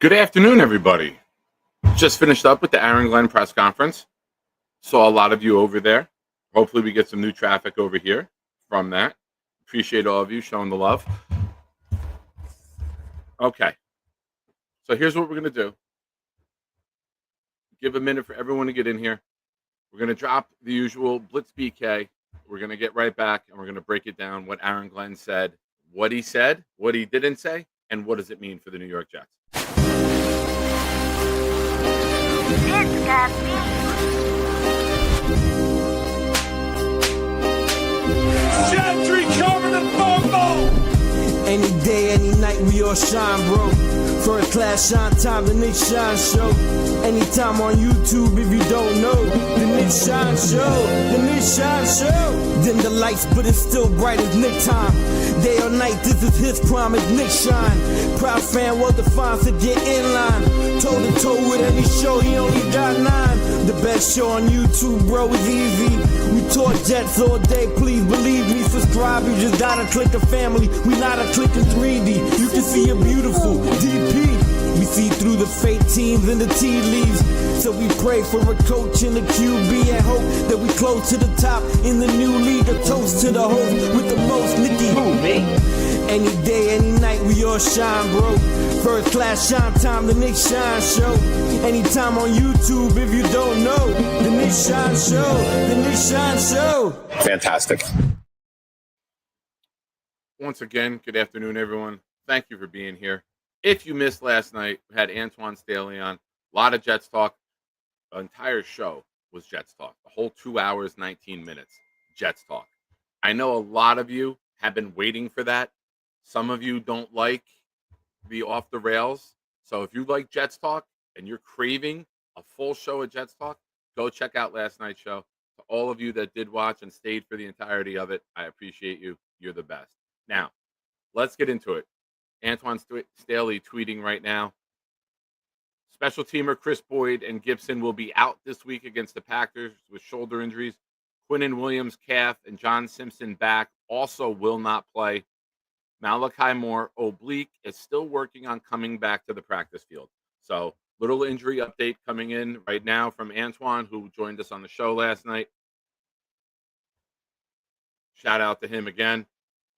Good afternoon, everybody. Just finished up with the Aaron Glenn press conference. Saw a lot of you over there. Hopefully, we get some new traffic over here from that. Appreciate all of you showing the love. Okay, so here's what we're going to do. Give a minute for everyone to get in here. We're going to drop the usual Blitz BK. We're going to get right back, and we're going to break it down what Aaron Glenn said, what he didn't say, and what does it mean for the New York Jets. It's got me. Gentry covered in football. Any day, any night, we all shine, bro. First class shine time, the Nick Shine Show. Anytime on YouTube, if you don't know, the Nick Shine Show, the Nick Shine Show. Dim the lights, but it's still bright as Nick time. Day or night, this is his prime, it's Nick Shine. Proud fan, well defined, to get in line. Toe to toe with any show, he only got 9. The best show on YouTube, bro, is easy. We talk Jets all day, please believe me. Subscribe, you just gotta click a family. We not a click in 3D. You can see a beautiful DP. We see through the fake teams and the tea leaves. So we pray for a coach and a QB and hope that we close to the top in the new league. A toast to the host with the most, Nicky. Who, me? Any day, any night, we all shine, bro. First class shine time, the Nick Shine Show. Anytime on YouTube, if you don't know, the Nick Shine Show, the Nick Shine Show. Fantastic. Once again, good afternoon, everyone. Thank you for being here. If you missed last night, we had Antoine Staley on. A lot of Jets talk. The entire show was Jets talk. The whole 2 hours, 19 minutes, Jets talk. I know a lot of you have been waiting for that. Some of you don't like the off the rails. So if you like Jets talk and you're craving a full show of Jets talk, go check out last night's show. To all of you that did watch and stayed for the entirety of it, I appreciate you. You're the best. Now, let's get into it. Antoine Staley tweeting right now. Special teamer Chris Boyd and Gibson will be out this week against the Packers with shoulder injuries. Quinnen Williams calf and John Simpson back also will not play. Malachi Moore oblique is still working on coming back to the practice field. So little injury update coming in right now from Antoine, who joined us on the show last night. Shout out to him again.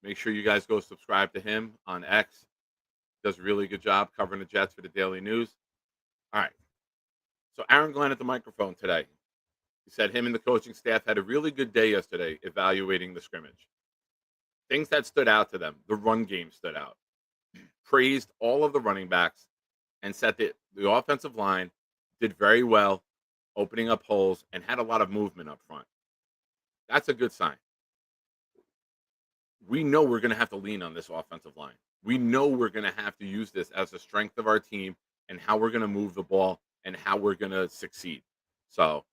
Make sure you guys go subscribe to him on X. Does a really good job covering the Jets for the Daily News. All right. So Aaron Glenn at the microphone today. He said him and the coaching staff had a really good day yesterday evaluating the scrimmage. Things that stood out to them. The run game stood out. Praised all of the running backs and said that the offensive line did very well, opening up holes and had a lot of movement up front. That's a good sign. We know we're going to have to lean on this offensive line. We know we're going to have to use this as a strength of our team and how we're going to move the ball and how we're going to succeed. So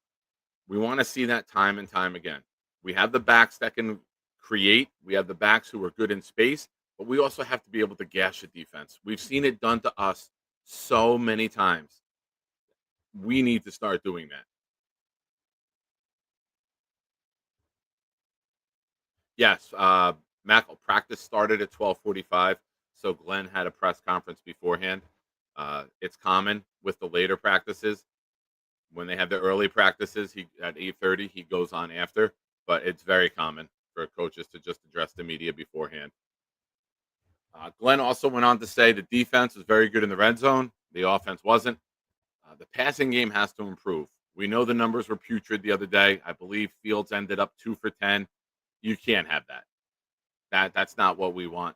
we want to see that time and time again. We have the backs that can create. We have the backs who are good in space, but we also have to be able to gash the defense. We've seen it done to us so many times. We need to start doing that. Yes, practice started at 12:45, so Glenn had a press conference beforehand. It's common with the later practices. When they have the early practices, he at 8:30 he goes on after, but it's very common for coaches to just address the media beforehand. Glenn also went on to say the defense was very good in the red zone. The offense wasn't. The passing game has to improve. We know the numbers were putrid the other day. I believe Fields ended up 2 for 10. You can't have that. That's not what we want.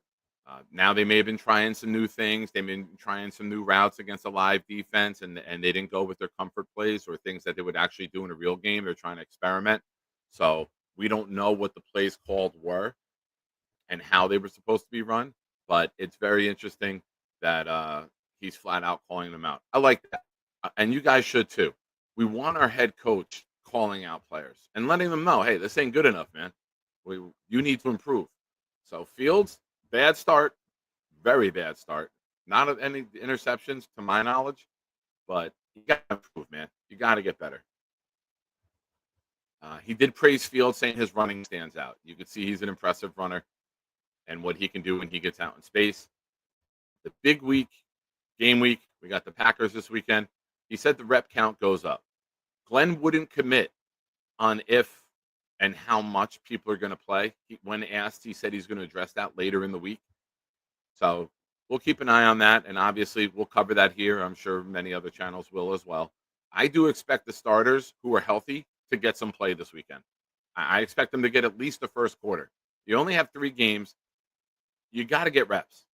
Now they may have been trying some new things. They've been trying some new routes against a live defense, and they didn't go with their comfort plays or things that they would actually do in a real game. They're trying to experiment. So we don't know what the plays called were and how they were supposed to be run, but it's very interesting that he's flat out calling them out. I like that. And you guys should too. We want our head coach calling out players and letting them know, hey, this ain't good enough, man. You need to improve. So Fields, bad start, very bad start. Not any interceptions to my knowledge, but you got to improve, man. You got to get better. He did praise Fields, saying his running stands out. You could see he's an impressive runner and what he can do when he gets out in space. The big week, game week, We got the Packers this weekend. He said the rep count goes up. Glenn wouldn't commit on if and how much people are going to play. When asked, he said he's going to address that later in the week. So we'll keep an eye on that. And obviously, we'll cover that here. I'm sure many other channels will as well. I do expect the starters who are healthy to get some play this weekend. I expect them to get at least the first quarter. You only have 3 games. You got to get reps.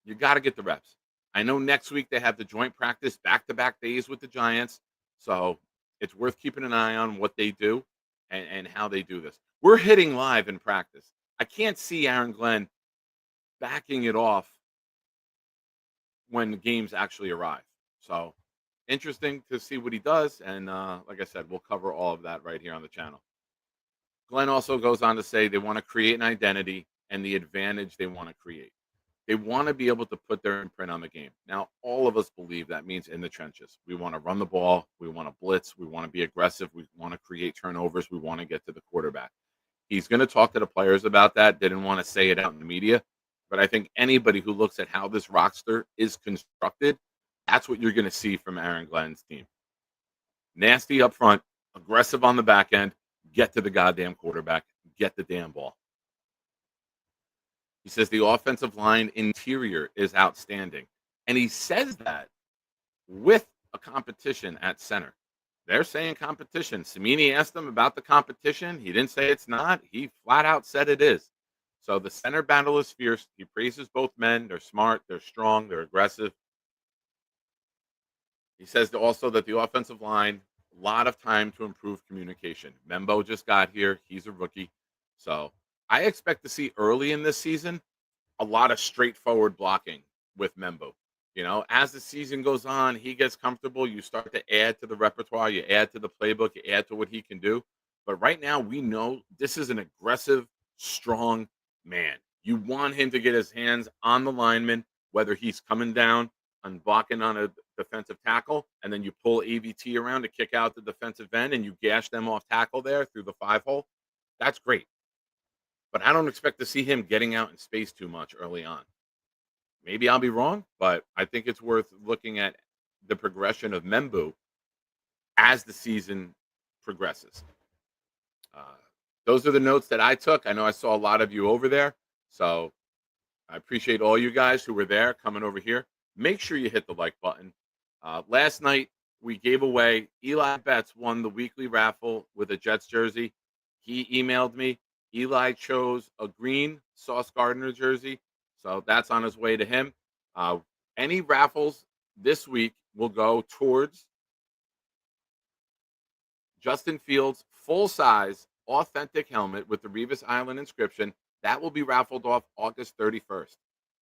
You got to get the reps. I know next week they have the joint practice back-to-back days with the Giants. So it's worth keeping an eye on what they do and how they do this. We're hitting live in practice. I can't see Aaron Glenn backing it off when the games actually arrive. So interesting to see what he does. And like I said, we'll cover all of that right here on the channel. Glenn also goes on to say they want to create an identity and the advantage they want to create. They want to be able to put their imprint on the game. Now, all of us believe that means in the trenches. We want to run the ball. We want to blitz. We want to be aggressive. We want to create turnovers. We want to get to the quarterback. He's going to talk to the players about that. Didn't want to say it out in the media. But I think anybody who looks at how this roster is constructed, that's what you're going to see from Aaron Glenn's team. Nasty up front, aggressive on the back end, get to the goddamn quarterback, get the damn ball. He says the offensive line interior is outstanding. And he says that with a competition at center. They're saying competition. Samini asked him about the competition. He didn't say it's not. He flat out said it is. So the center battle is fierce. He praises both men. They're smart. They're strong. They're aggressive. He says also that the offensive line, a lot of time to improve communication. Membo just got here. He's a rookie. So I expect to see early in this season a lot of straightforward blocking with Membo. You know, as the season goes on, he gets comfortable. You start to add to the repertoire. You add to the playbook. You add to what he can do. But right now, we know this is an aggressive, strong man. You want him to get his hands on the lineman, whether he's coming down and blocking on a defensive tackle, and then you pull AVT around to kick out the defensive end and you gash them off tackle there through the 5-hole. That's great. But I don't expect to see him getting out in space too much early on. Maybe I'll be wrong, but I think it's worth looking at the progression of Membu as the season progresses. Those are the notes that I took. I know I saw a lot of you over there, so I appreciate all you guys who were there coming over here. Make sure you hit the like button. Last night, we gave away, Eli Betts won the weekly raffle with a Jets jersey. He emailed me. Eli chose a green Sauce Gardner jersey, so that's on his way to him. Any raffles this week will go towards Justin Fields' full-size, authentic helmet with the Revis Island inscription. That will be raffled off August 31st.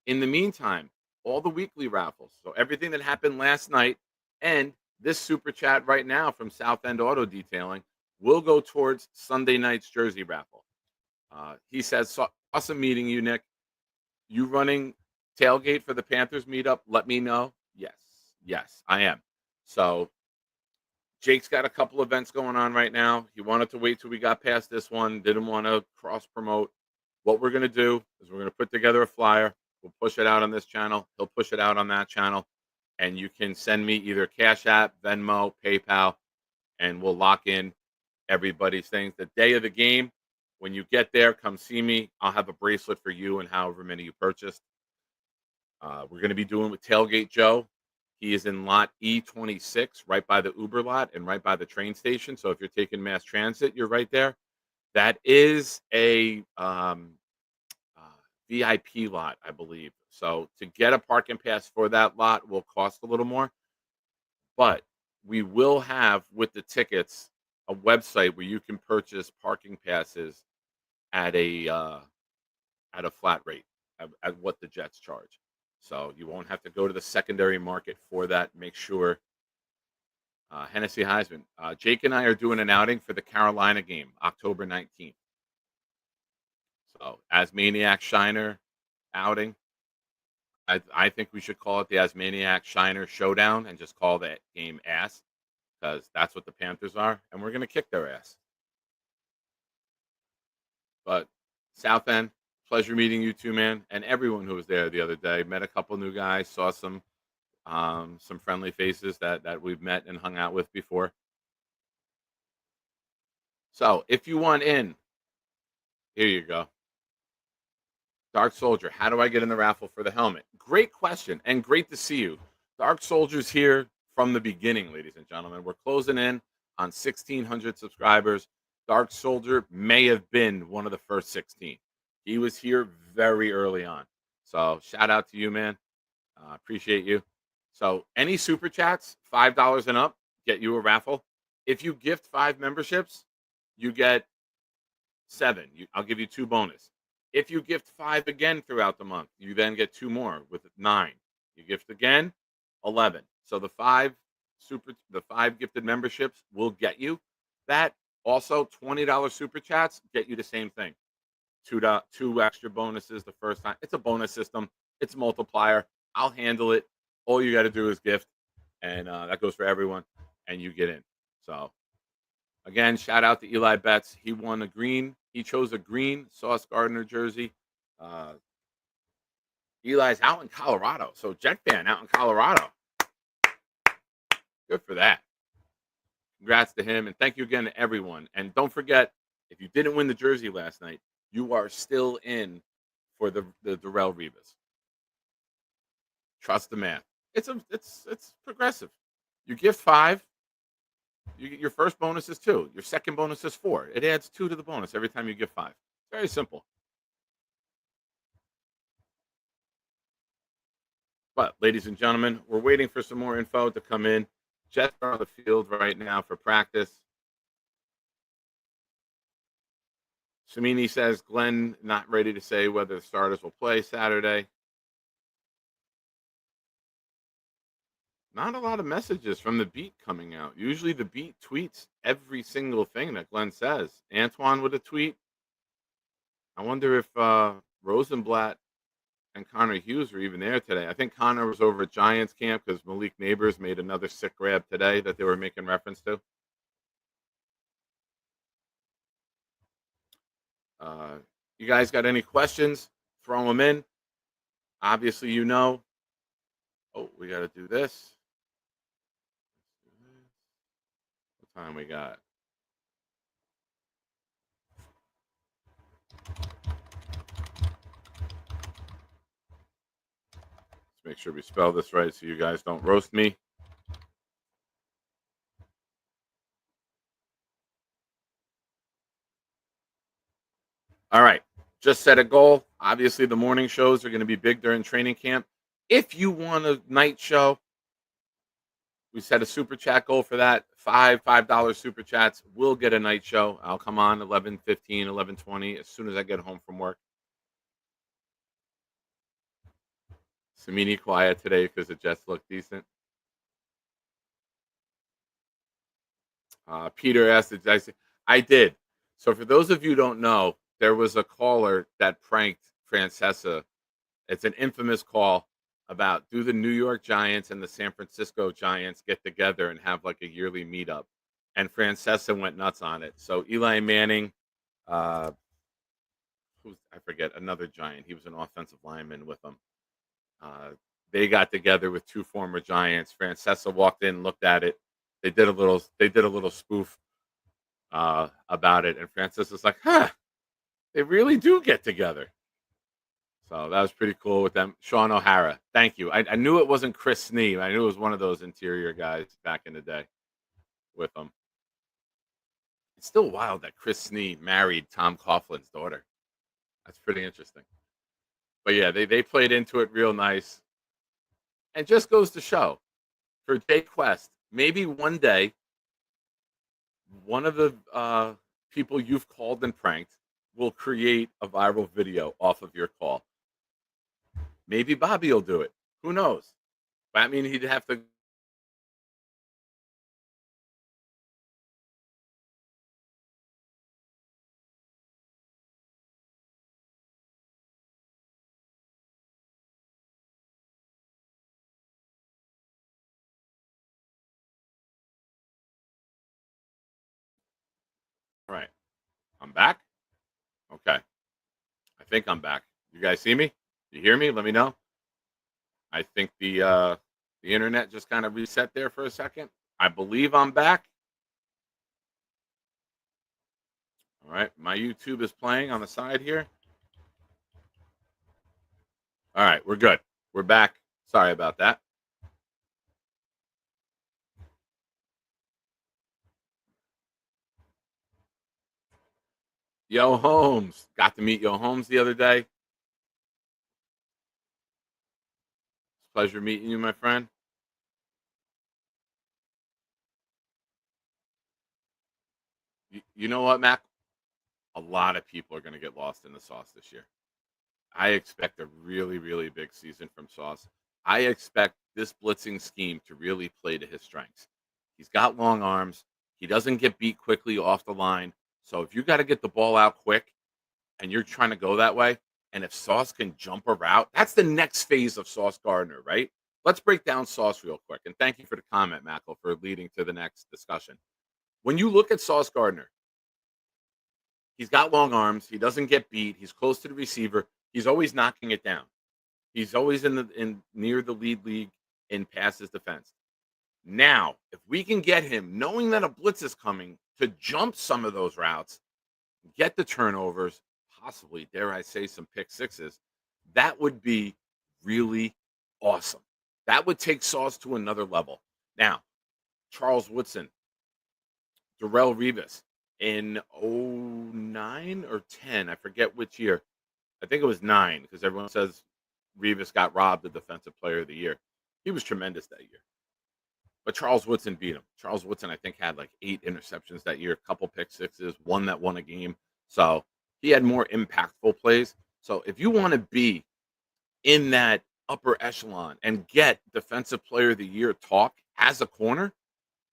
In the meantime, all the weekly raffles, so everything that happened last night and this super chat right now from South End Auto Detailing will go towards Sunday night's jersey raffle. He says, awesome meeting you, Nick. You running tailgate for the Panthers meetup? Let me know. Yes, I am. So Jake's got a couple events going on right now. He wanted to wait till we got past this one. Didn't want to cross promote. What we're going to do is we're going to put together a flyer. We'll push it out on this channel. He'll push it out on that channel. And you can send me either Cash App, Venmo, PayPal, and we'll lock in everybody's things. The day of the game, when you get there, come see me. I'll have a bracelet for you and however many you purchased. We're going to be doing with Tailgate Joe. He is in lot E26, right by the Uber lot and right by the train station. So if you're taking mass transit, you're right there. That is a VIP lot, I believe. So to get a parking pass for that lot will cost a little more. But we will have, with the tickets, a website where you can purchase parking passes at a flat rate at what the Jets charge. So you won't have to go to the secondary market for that. Make sure. Hennessy Heisman. Jake and I are doing an outing for the Carolina game, October 19th. So Asmaniac Shiner outing. I think we should call it the Asmaniac Shiner Showdown and just call that game ass, because that's what the Panthers are, and we're going to kick their ass. But South End, pleasure meeting you two, man, and everyone who was there the other day. Met a couple new guys, saw some some friendly faces that we've met and hung out with before. So if you want in, here you go. Dark Soldier, how do I get in the raffle for the helmet? Great question, and great to see you. Dark Soldier's here from the beginning, ladies and gentlemen. We're closing in on 1,600 subscribers. Dark Soldier may have been one of the first 16. He was here very early on. So shout out to you, man. Appreciate you. So any super chats, $5 and up, get you a raffle. If you gift 5 memberships, you get 7. I'll give you 2 bonus. If you gift 5 again throughout the month, you then get 2 more with 9. You gift again, 11. So the 5 gifted memberships will get you that. Also, $20 super chats get you the same thing. 2 extra bonuses the first time. It's a bonus system. It's a multiplier. I'll handle it. All you got to do is gift, and that goes for everyone, and you get in. So again, shout out to Eli Betts. He won a green. He chose a green Sauce Gardner jersey. Eli's out in Colorado. So Jet fan out in Colorado. Good for that. Congrats to him. And thank you again to everyone. And don't forget, if you didn't win the jersey last night, you are still in for the Darrell Rivas. Trust the math. It's progressive. You gift 5. Your first bonus is 2. Your second bonus is 4. It adds 2 to the bonus every time you give 5. Very simple. But, ladies and gentlemen, we're waiting for some more info to come in. Jets are on the field right now for practice. Samini says Glenn not ready to say whether the starters will play Saturday. Not a lot of messages from the beat coming out. Usually the beat tweets every single thing that Glenn says. Antoine with a tweet. I wonder if Rosenblatt and Connor Hughes were even there today. I think Connor was over at Giants camp because Malik Neighbors made another sick grab today that they were making reference to. You guys got any questions? Throw them in. Obviously, you know. Oh, we got to do this. What time we got? Let's make sure we spell this right so you guys don't roast me. All right. Just set a goal. Obviously, the morning shows are going to be big during training camp. If you want a night show, we set a super chat goal for that. $5 super chats. We'll get a night show. I'll come on 11:15, 11:20 as soon as I get home from work. Samini quiet today because the Jets look decent. Peter asked, did I say? I did. So for those of you who don't know, there was a caller that pranked Francesa. It's an infamous call about do the New York Giants and the San Francisco Giants get together and have like a yearly meetup. And Francesa went nuts on it. So Eli Manning, I forget, another Giant. He was an offensive lineman with them. They got together with 2 former Giants. Francesa walked in, looked at it. They did a little spoof about it, and Francesa's like, "Huh, they really do get together." So that was pretty cool with them. Sean O'Hara, thank you. I knew it wasn't Chris Snee. I knew it was one of those interior guys back in the day with them. It's still wild that Chris Snee married Tom Coughlin's daughter. That's pretty interesting. But yeah, they played into it real nice. And just goes to show for Jay Quest, maybe one day, one of the people you've called and pranked will create a viral video off of your call. Maybe Bobby will do it. Who knows? But I mean, he'd have to. All right. I'm back. Okay. I think I'm back. You guys see me? You hear me? Let me know. I think the The internet just kind of reset there for a second. I believe I'm back. All right. My YouTube is playing on the side here. All right. We're good. We're back. Sorry about that. Yo Holmes. Got to meet Yo Holmes the other day. Pleasure meeting you, my friend. You know what, Mac? A lot of people are going to get lost in the sauce this year. I expect a really, really big season from Sauce. I expect this blitzing scheme to really play to his strengths. He's got long arms. He doesn't get beat quickly off the line. So if you got to get the ball out quick and you're trying to go that way, and if Sauce can jump a route, that's the next phase of Sauce Gardner, right? Let's break down Sauce real quick. And thank you for the comment, Mackle, for leading to the next discussion. When you look at Sauce Gardner, he's got long arms. He doesn't get beat. He's close to the receiver. He's always knocking it down. He's always in near the league in passes defense. Now, if we can get him, knowing that a blitz is coming, to jump some of those routes, get the turnovers, possibly, dare I say, some pick sixes, that would be really awesome. That would take Sauce to another level. Now, Charles Woodson, Darrell Revis in 09 or 10, I forget which year. I think it was 9 because everyone says Revis got robbed the Defensive Player of the Year. He was tremendous that year. But Charles Woodson beat him. Charles Woodson, I think, had like 8 interceptions that year, a couple pick sixes, one that won a game. So he had more impactful plays. So if you want to be in that upper echelon and get Defensive Player of the Year talk as a corner,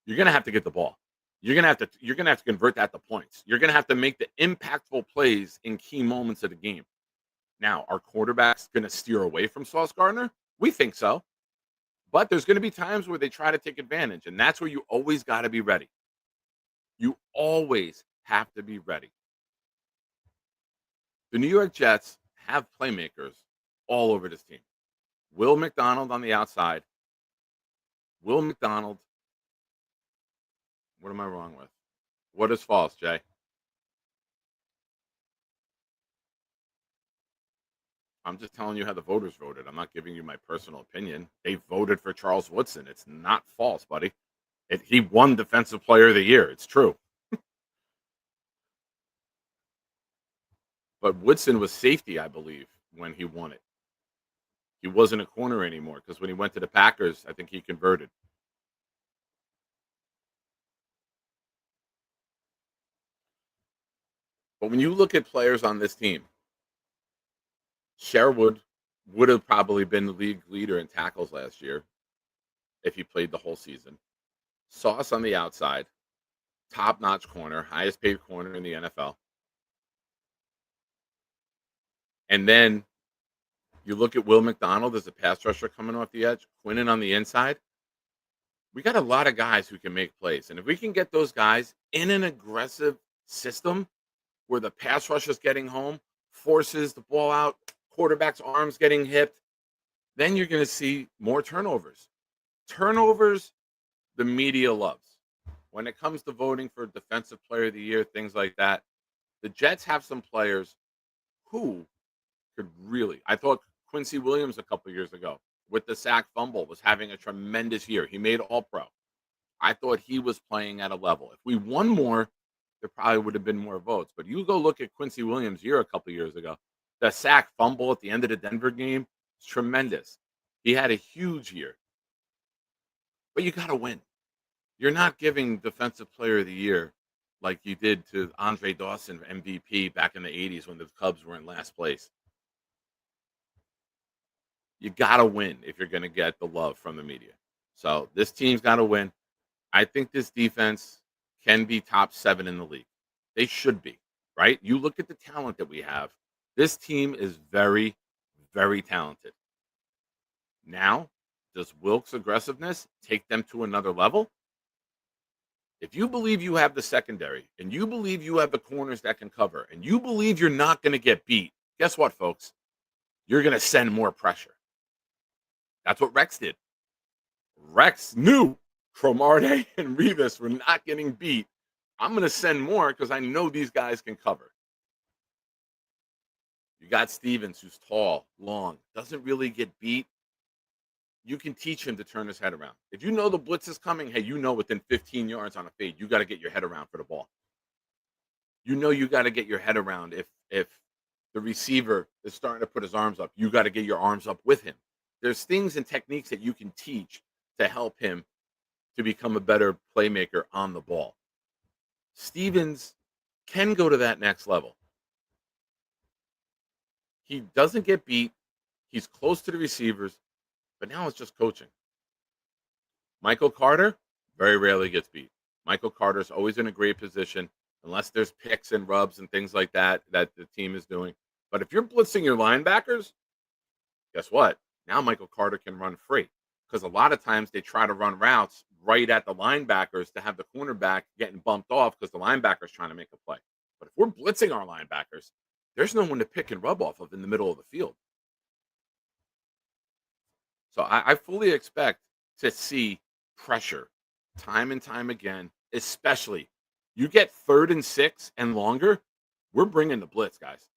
you're going to have to get the ball. You're going to have to convert that to points. You're going to have to make the impactful plays in key moments of the game. Now, are quarterbacks going to steer away from Sauce Gardner? We think so. But there's going to be times where they try to take advantage, and that's where you always got to be ready. You always have to be ready. The New York Jets have playmakers all over this team. Will McDonald on the outside. Will McDonald. What am I wrong with? What is false, Jay? I'm just telling you how the voters voted. I'm not giving you my personal opinion. They voted for Charles Woodson. It's not false, buddy. He won Defensive Player of the Year. It's true. But Woodson was safety, I believe, when he won it. He wasn't a corner anymore because when he went to the Packers, I think he converted. But when you look at players on this team, Sherwood would have probably been the league leader in tackles last year if he played the whole season. Sauce on the outside, top-notch corner, highest paid corner in the NFL. And then you look at Will McDonald as a pass rusher coming off the edge, Quinnen on the inside. We got a lot of guys who can make plays. And if we can get those guys in an aggressive system where the pass rush is getting home, forces the ball out, quarterback's arms getting hit, then you're going to see more turnovers. Turnovers, the media loves. When it comes to voting for Defensive Player of the Year, things like that, the Jets have some players who could really, I thought Quincy Williams a couple years ago with the sack fumble was having a tremendous year. He made All-Pro. I thought he was playing at a level. If we won more, there probably would have been more votes. But you go look at Quincy Williams' year a couple years ago. The sack fumble at the end of the Denver game was tremendous. He had a huge year. But you got to win. You're not giving Defensive Player of the Year like you did to Andre Dawson, MVP, back in the 80s when the Cubs were in last place. You got to win if you're going to get the love from the media. So this team's got to win. I think this defense can be top 7 in the league. They should be, right? You look at the talent that we have. This team is very, very talented. Now, does Wilkes' aggressiveness take them to another level? If you believe you have the secondary and you believe you have the corners that can cover and you believe you're not going to get beat, guess what, folks? You're going to send more pressure. That's what Rex did. Rex knew Cromartie and Revis were not getting beat. I'm going to send more because I know these guys can cover. You got Stevens, who's tall, long, doesn't really get beat. You can teach him to turn his head around. If you know the blitz is coming, hey, you know within 15 yards on a fade, you got to get your head around for the ball. You know you got to get your head around if the receiver is starting to put his arms up. You got to get your arms up with him. There's things and techniques that you can teach to help him to become a better playmaker on the ball. Stevens can go to that next level. He doesn't get beat. He's close to the receivers, but now it's just coaching. Michael Carter very rarely gets beat. Michael Carter's always in a great position, unless there's picks and rubs and things like that that the team is doing. But if you're blitzing your linebackers, guess what? Now Michael Carter can run free because a lot of times they try to run routes right at the linebackers to have the cornerback getting bumped off because the linebacker's trying to make a play. But if we're blitzing our linebackers, there's no one to pick and rub off of in the middle of the field. So I fully expect to see pressure time and time again, especially you get 3rd and 6 and longer, we're bringing the blitz, guys.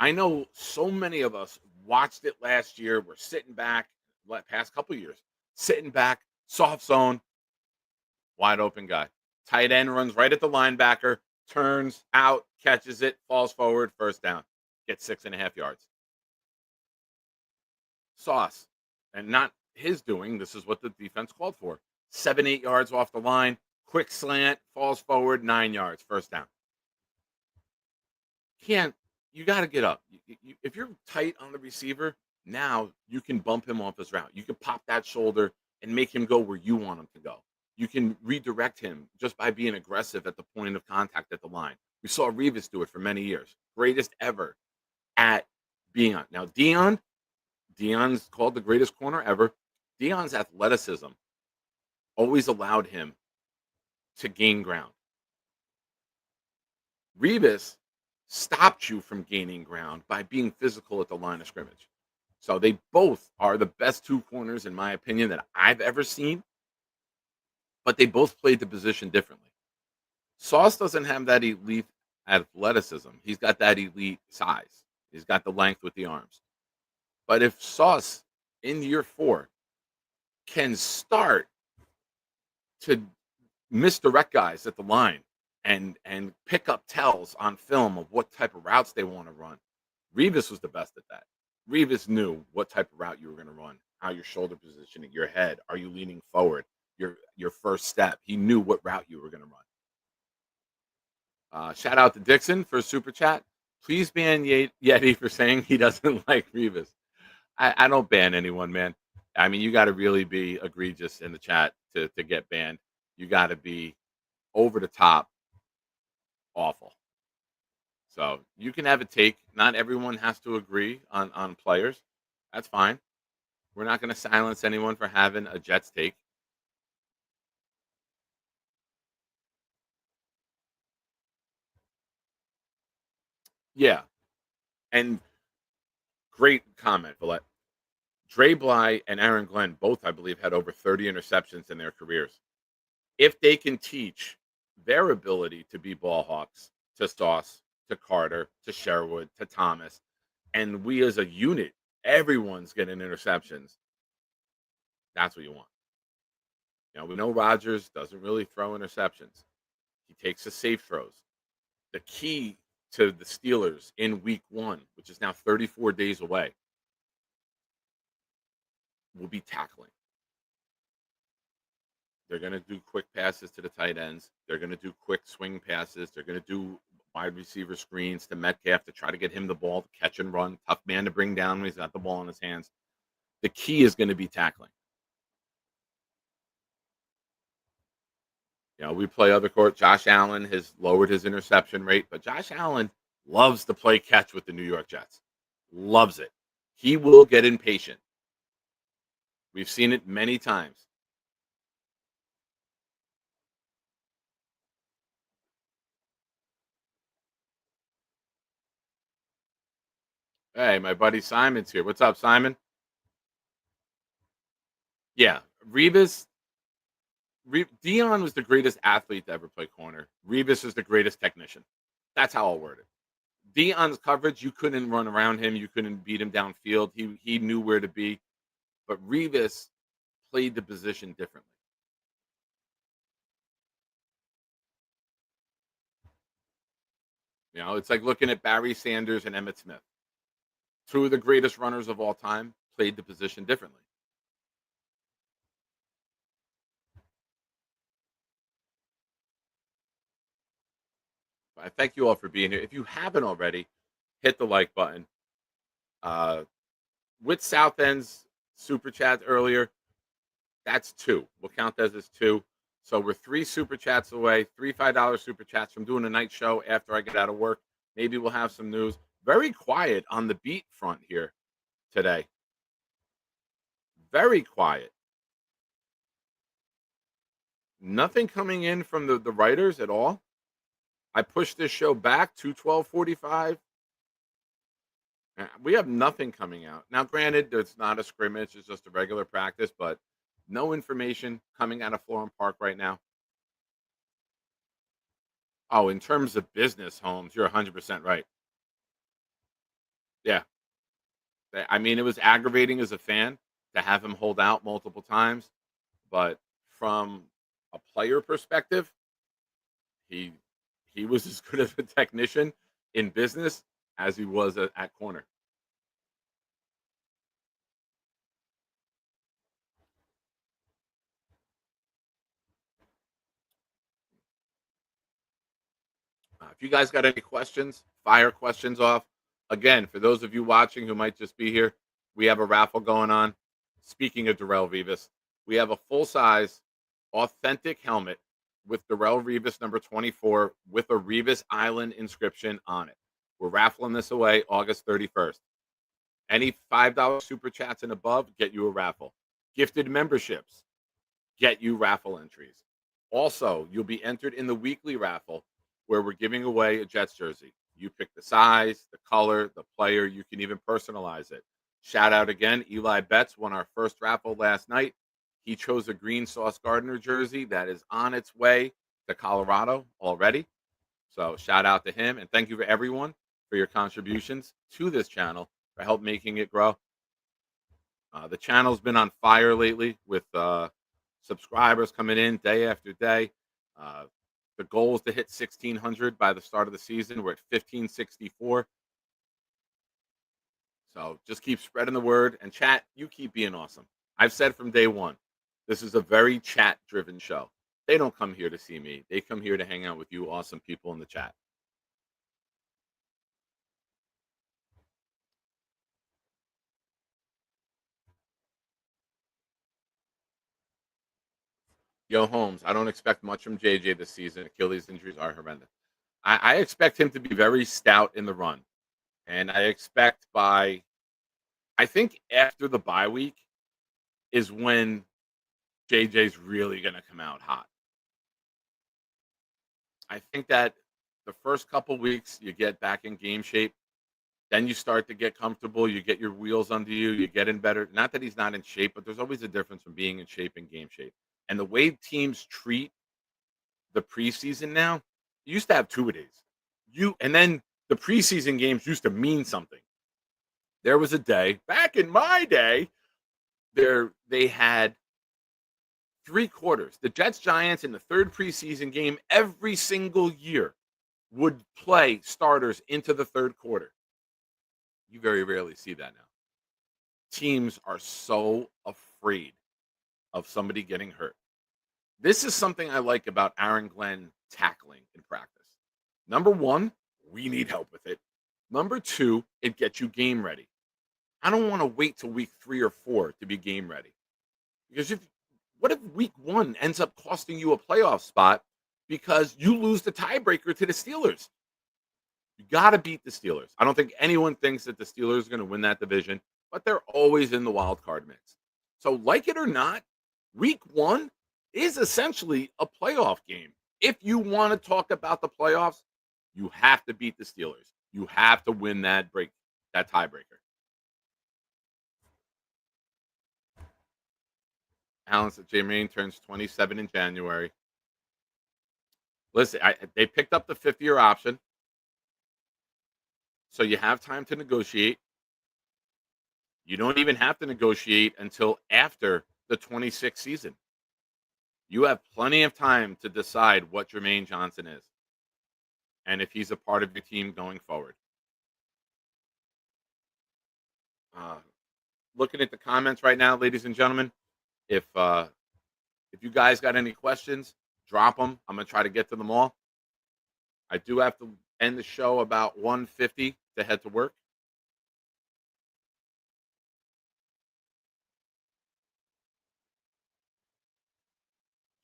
I know so many of us watched it last year. We're sitting back, past couple years, sitting back, soft zone, wide open guy. Tight end runs right at the linebacker, turns out, catches it, falls forward, first down, gets 6.5 yards. Sauce, and not his doing. This is what the defense called for. 7-8 yards off the line, quick slant, falls forward, 9 yards, first down. You got to get up. If you're tight on the receiver, now you can bump him off his route. You can pop that shoulder and make him go where you want him to go. You can redirect him just by being aggressive at the point of contact at the line. We saw Revis do it for many years. Greatest ever at being on. Now, Deion's called the greatest corner ever. Deion's athleticism always allowed him to gain ground. Revis stopped you from gaining ground by being physical at the line of scrimmage. So they both are the best two corners, in my opinion, that I've ever seen, but they both played the position differently. Sauce doesn't have that elite athleticism. He's got that elite size. He's got the length with the arms. But if Sauce in year 4 can start to misdirect guys at the line and pick up tells on film of what type of routes they want to run, Revis was the best at that. Revis knew what type of route you were going to run, how your shoulder positioning, your head, are you leaning forward, your first step. He knew what route you were going to run. Shout out to Dixon for a super chat. Please ban Yeti for saying he doesn't like Revis. I don't ban anyone, man. I mean, you got to really be egregious in the chat to get banned. You got to be over the top awful. So you can have a take. Not everyone has to agree on players. That's fine. We're not going to silence anyone for having a Jets take. Yeah. And great comment, Villette. Dre Bly and Aaron Glenn both, I believe, had over 30 interceptions in their careers. If they can teach their ability to be ball hawks to Sauce, to Carter, to Sherwood, to Thomas, and we as a unit, everyone's getting interceptions, that's what you want. We know Rodgers doesn't really throw interceptions. He takes the safe throws. The key to the Steelers in week 1, which is now 34 days away, will be tackling. They're going to do quick passes to the tight ends. They're going to do quick swing passes. They're going to do wide receiver screens to Metcalf to try to get him the ball to catch and run. Tough man to bring down when he's got the ball in his hands. The key is going to be tackling. We play other court. Josh Allen has lowered his interception rate, but Josh Allen loves to play catch with the New York Jets. Loves it. He will get impatient. We've seen it many times. Hey, my buddy Simon's here. What's up, Simon? Yeah, Revis, Dion was the greatest athlete to ever play corner. Revis is the greatest technician. That's how I'll word it. Dion's coverage, you couldn't run around him. You couldn't beat him downfield. He knew where to be. But Revis played the position differently. You know, it's like looking at Barry Sanders and Emmitt Smith. Two of the greatest runners of all time played the position differently. I thank you all for being here. If you haven't already, hit the like button. Uh, with South End's super chat earlier, that's two. We'll count that as two. So we're three super chats away, three $5 super chats from doing a night show after I get out of work. Maybe we'll have some news. Very quiet on the beat front here today. Very quiet. Nothing coming in from the writers at all. I pushed this show back to 12:45. We have nothing coming out. Now, granted, it's not a scrimmage, it's just a regular practice, but no information coming out of Florham Park right now. Oh, in terms of business, Holmes, you're 100% right. Yeah. I mean, it was aggravating as a fan to have him hold out multiple times, but from a player perspective, he he was as good of a technician in business as he was at corner. If you guys got any questions, fire questions off. Again, for those of you watching who might just be here, we have a raffle going on. Speaking of Darrell Revis, we have a full size, authentic helmet with Darrell Revis number 24 with a Revis Island inscription on it. We're raffling this away August 31st. Any $5 super chats and above get you a raffle. Gifted memberships get you raffle entries. Also, you'll be entered in the weekly raffle where we're giving away a Jets jersey. You pick the size, the color, the player. You can even personalize it. Shout out again, Eli Betts won our first raffle last night. He chose a green sauce Gardner jersey that is on its way to Colorado already. So shout out to him. And thank you for everyone for your contributions to this channel for help making it grow. The channel's been on fire lately with subscribers coming in day after day. The goal is to hit 1,600 by the start of the season. We're at 1,564. So just keep spreading the word. And chat, you keep being awesome. I've said from day one, this is a very chat-driven show. They don't come here to see me. They come here to hang out with you awesome people in the chat. Yo, Holmes, I don't expect much from JJ this season. Achilles injuries are horrendous. I expect him to be very stout in the run. And I expect I think after the bye week is when JJ's really going to come out hot. I think that the first couple weeks you get back in game shape, then you start to get comfortable, you get your wheels under you, you get in better. Not that he's not in shape, but there's always a difference from being in shape and game shape. And the way teams treat the preseason now, you used to have two-a-days. And then the preseason games used to mean something. There was a day, back in my day, they had 3 quarters. The Jets Giants in the third preseason game every single year would play starters into the third quarter. You very rarely see that now. Teams are so afraid of somebody getting hurt. This is something I like about Aaron Glenn tackling in practice. Number one, we need help with it. Number two, it gets you game ready. I don't want to wait till week 3 or 4 to be game ready. Because what if week 1 ends up costing you a playoff spot because you lose the tiebreaker to the Steelers? You got to beat the Steelers. I don't think anyone thinks that the Steelers are going to win that division, but they're always in the wild card mix. So like it or not, week 1 is essentially a playoff game. If you want to talk about the playoffs, you have to beat the Steelers. You have to win that tiebreaker. Alan said Jermaine turns 27 in January. Listen, they picked up the 5th-year option, so you have time to negotiate. You don't even have to negotiate until after the 26th season. You have plenty of time to decide what Jermaine Johnson is and if he's a part of your team going forward. Uh, Looking at the comments right now, ladies and gentlemen, if you guys got any questions, drop them. I'm gonna try to get to them all. I do have to end the show about 1:50 to head to work.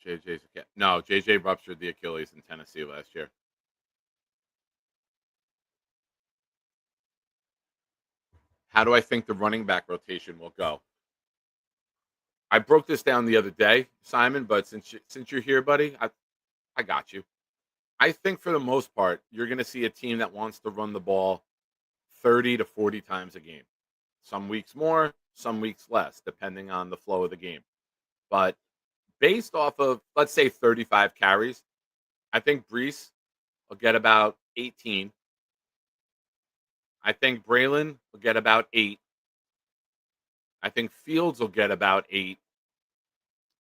JJ's no, JJ ruptured the Achilles in Tennessee last year. How do I think the running back rotation will go? I broke this down the other day, Simon, but since you're here, buddy, I got you. I think for the most part, you're going to see a team that wants to run the ball 30 to 40 times a game. Some weeks more, some weeks less, depending on the flow of the game. But based off of, let's say, 35 carries, I think Brees will get about 18. I think Braylon will get about 8. I think Fields will get about 8.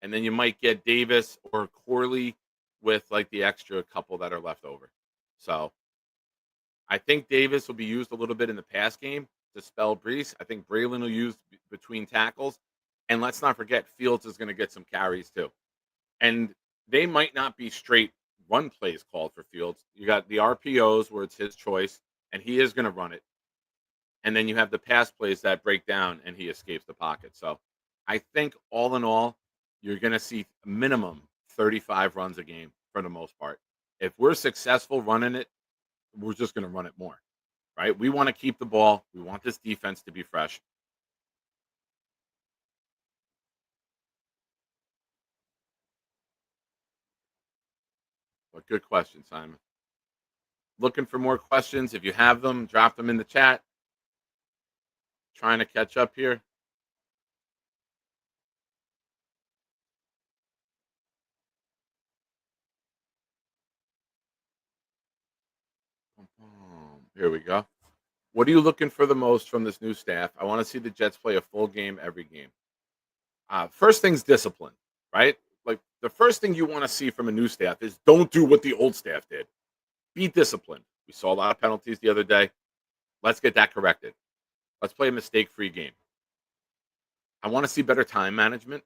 And then you might get Davis or Corley with like the extra couple that are left over. So I think Davis will be used a little bit in the pass game to spell Brees. I think Braylon will use between tackles. And let's not forget, Fields is going to get some carries too. And they might not be straight run plays called for Fields. You got the RPOs where it's his choice, and he is going to run it. And then you have the pass plays that break down, and he escapes the pocket. So I think all in all, you're going to see minimum 35 runs a game for the most part. If we're successful running it, we're just going to run it more, right? We want to keep the ball. We want this defense to be fresh. But good question, Simon. Looking for more questions. If you have them, drop them in the chat. Trying to catch up here. Here we go. What are you looking for the most from this new staff? I want to see the Jets play a full game every game. First thing's discipline, right? Like the first thing you want to see from a new staff is don't do what the old staff did. Be disciplined. We saw a lot of penalties the other day. Let's get that corrected. Let's play a mistake-free game. I want to see better time management.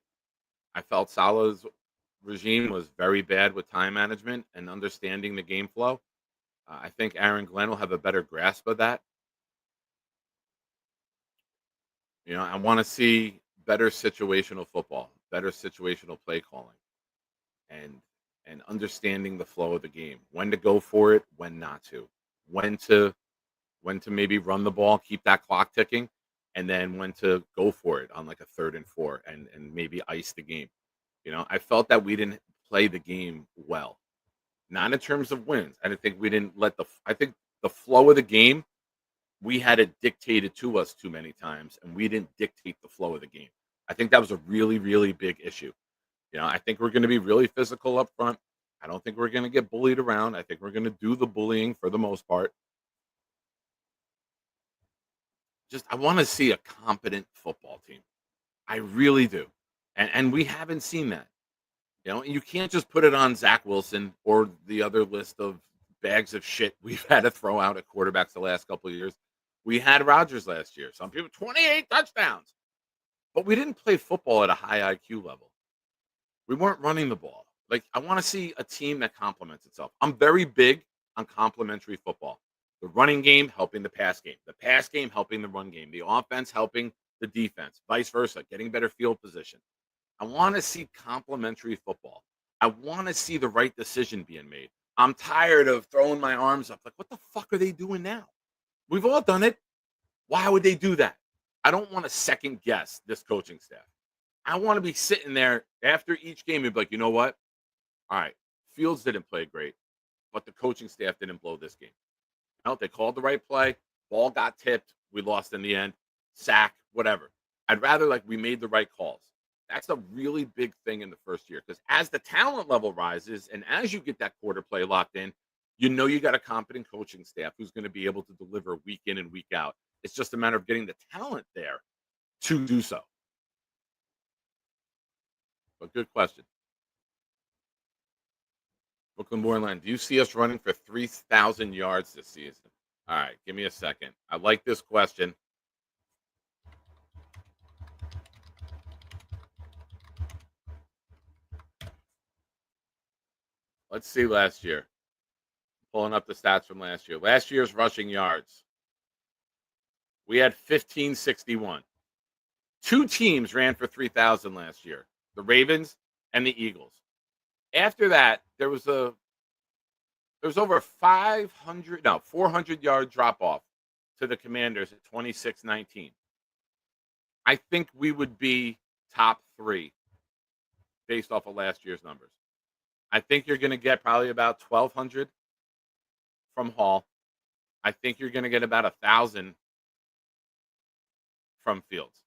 I felt Salah's regime was very bad with time management and understanding the game flow. I think Aaron Glenn will have a better grasp of that. You know, I want to see better situational football, better situational play calling, and understanding the flow of the game. When to go for it, when not to. When to maybe run the ball, keep that clock ticking, and then when to go for it on like a 3rd and 4 and maybe ice the game. You know, I felt that we didn't play the game well. Not in terms of wins. I think we didn't let I think the flow of the game, we had it dictated to us too many times, and we didn't dictate the flow of the game. I think that was a really, really big issue. You know, I think we're going to be really physical up front. I don't think we're going to get bullied around. I think we're going to do the bullying for the most part. Just, I want to see a competent football team. I really do. And we haven't seen that. You know, and you can't just put it on Zach Wilson or the other list of bags of shit we've had to throw out at quarterbacks the last couple of years. We had Rodgers last year. Some people, 28 touchdowns. But we didn't play football at a high IQ level. We weren't running the ball. Like, I want to see a team that complements itself. I'm very big on complementary football. The running game helping the pass game. The pass game helping the run game. The offense helping the defense. Vice versa. Getting better field position. I want to see complementary football. I want to see the right decision being made. I'm tired of throwing my arms up. Like, what the fuck are they doing now? We've all done it. Why would they do that? I don't want to second guess this coaching staff. I want to be sitting there after each game and be like, you know what? All right, Fields didn't play great, but the coaching staff didn't blow this game. No, they called the right play. Ball got tipped. We lost in the end. Sack, whatever. I'd rather like we made the right calls. That's a really big thing in the first year because as the talent level rises and as you get that quarter play locked in, you got a competent coaching staff who's going to be able to deliver week in and week out. It's just a matter of getting the talent there to do so. But good question. Brooklyn Borderline, do you see us running for 3,000 yards this season? All right, give me a second. I like this question. Let's see last year. Pulling up the stats from last year. Last year's rushing yards. We had 1561. Two teams ran for 3,000 last year, the Ravens and the Eagles. After that, there was over 400-yard drop off to the Commanders at 26-19. I think we would be top 3 based off of last year's numbers. I think you're going to get probably about 1,200 from Hall. I think you're going to get about 1,000 from Fields.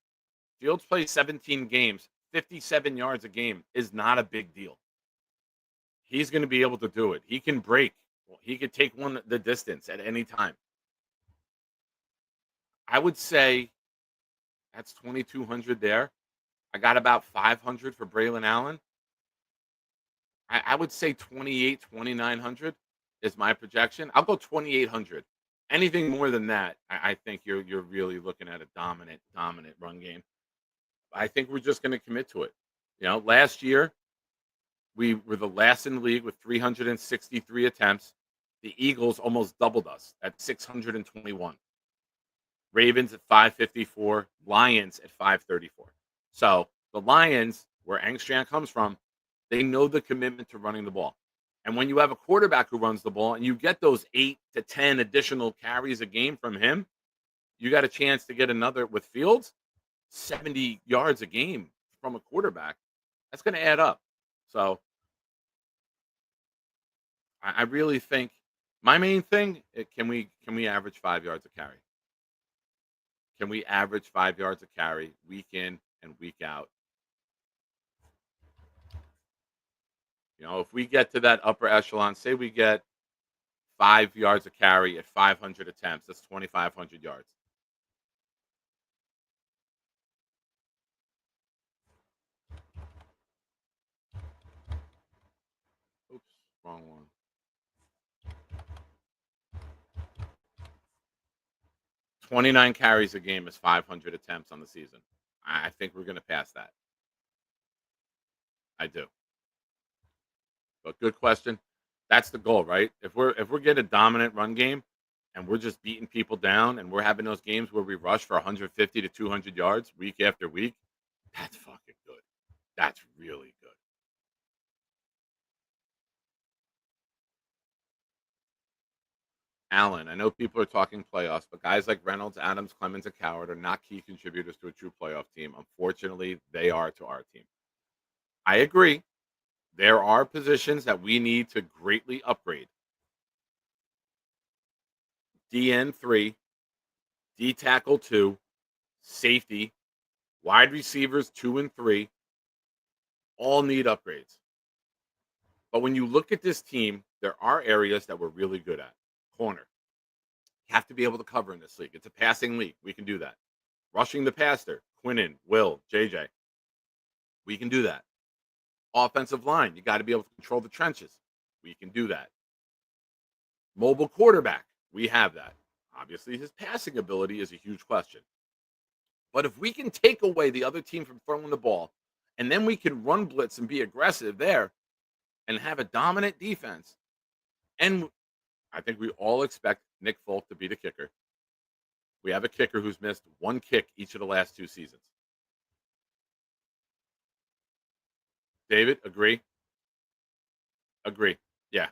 Fields plays 17 games. 57 yards a game is not a big deal. He's going to be able to do it. He can break. He could take the distance at any time. I would say that's 2,200 there. I got about 500 for Braylon Allen. I would say 2,900 is my projection. I'll go 2,800. Anything more than that, I think you're really looking at a dominant run game. I think we're just going to commit to it. Last year we were the last in the league with 363 attempts. The Eagles almost doubled us at 621. Ravens at 554. Lions at 534. So the Lions, where Angstrom comes from, they know the commitment to running the ball. And when you have a quarterback who runs the ball and you get those 8 to 10 additional carries a game from him, you got a chance to get another with Fields, 70 yards a game from a quarterback. That's going to add up. So I really think my main thing, can we average 5 yards a carry? Can we average 5 yards a carry week in and week out? If we get to that upper echelon, say we get 5 yards a carry at 500 attempts, that's 2,500 yards. Oops, wrong one. 29 carries a game is 500 attempts on the season. I think we're going to pass that. I do. But good question. That's the goal, right? If we're getting a dominant run game and we're just beating people down and we're having those games where we rush for 150 to 200 yards week after week, that's fucking good. That's really good. Allen, I know people are talking playoffs, but guys like Reynolds, Adams, Clemens, and Coward are not key contributors to a true playoff team. Unfortunately, they are to our team. I agree. There are positions that we need to greatly upgrade. DN 3, D tackle 2, safety, wide receivers 2 and 3, all need upgrades. But when you look at this team, there are areas that we're really good at. Corner. You have to be able to cover in this league. It's a passing league. We can do that. Rushing the passer, Quinnen, Will, JJ. We can do that. Offensive line, you got to be able to control the trenches. We can do that. Mobile quarterback, we have that. Obviously, his passing ability is a huge question. But if we can take away the other team from throwing the ball, and then we can run blitz and be aggressive there and have a dominant defense, and I think we all expect Nick Folk to be the kicker. We have a kicker who's missed one kick each of the last 2 seasons. David, agree? Agree. Yeah.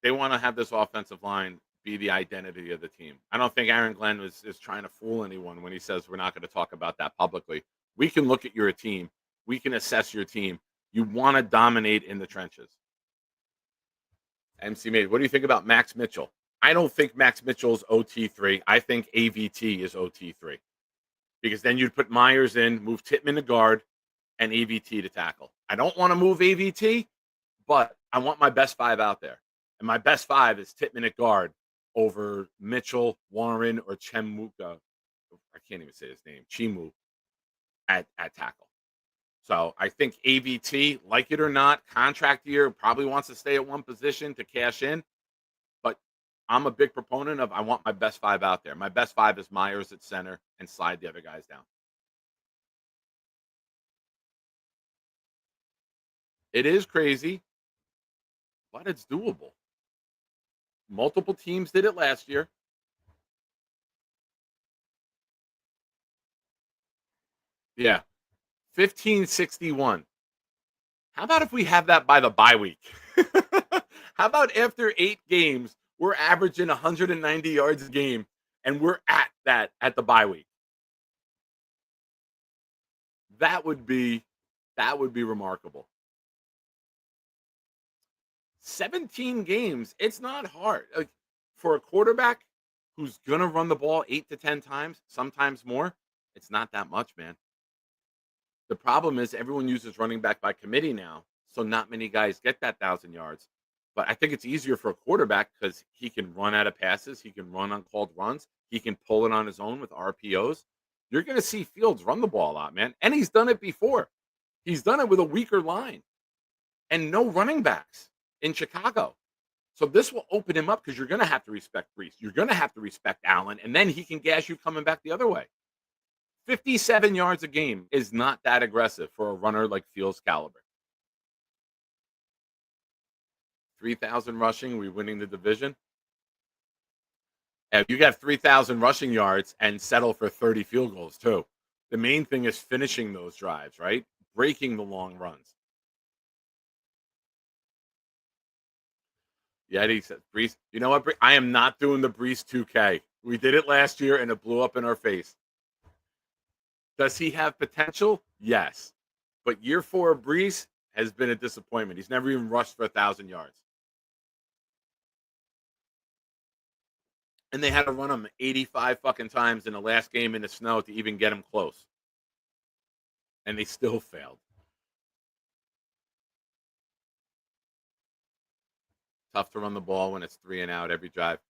They want to have this offensive line be the identity of the team. I don't think Aaron Glenn is trying to fool anyone when he says we're not going to talk about that publicly. We can look at your team. We can assess your team. You want to dominate in the trenches. MC Made, what do you think about Max Mitchell? I don't think Max Mitchell's OT3. I think AVT is OT3. Because then you'd put Myers in, move Tittman to guard, and AVT to tackle. I don't want to move AVT, but I want my best 5 out there. And my best 5 is Titman at guard over Mitchell, Warren, or Chemuka. I can't even say his name. Chimu at tackle. So I think AVT, like it or not, contract year, probably wants to stay at one position to cash in. But I'm a big proponent of I want my best 5 out there. My best 5 is Myers at center and slide the other guys down. It is crazy, but it's doable. Multiple teams did it last year. Yeah. 1561. How about if we have that by the bye week? How about after 8 games, we're averaging 190 yards a game and we're at that at the bye week? That would be remarkable. 17 games, it's not hard. Like for a quarterback who's going to run the ball 8 to 10 times, sometimes more, it's not that much, man. The problem is everyone uses running back by committee now, so not many guys get that 1,000 yards. But I think it's easier for a quarterback because he can run out of passes, he can run uncalled runs, he can pull it on his own with RPOs. You're going to see Fields run the ball a lot, man, and he's done it before. He's done it with a weaker line and no running backs in Chicago. So this will open him up because you're going to have to respect Brees. You're going to have to respect Allen, and then he can gas you coming back the other way. 57 yards a game is not that aggressive for a runner like Fields' caliber. 3,000 rushing, we winning the division. And you got 3,000 rushing yards and settle for 30 field goals too. The main thing is finishing those drives, right? Breaking the long runs. Yeah, he said, Brees, you know what? I am not doing the Brees 2K. We did it last year and it blew up in our face. Does he have potential? Yes. But year 4 of Brees has been a disappointment. He's never even rushed for 1,000 yards. And they had to run him 85 fucking times in the last game in the snow to even get him close. And they still failed. Tough to run the ball when it's 3 and out every drive.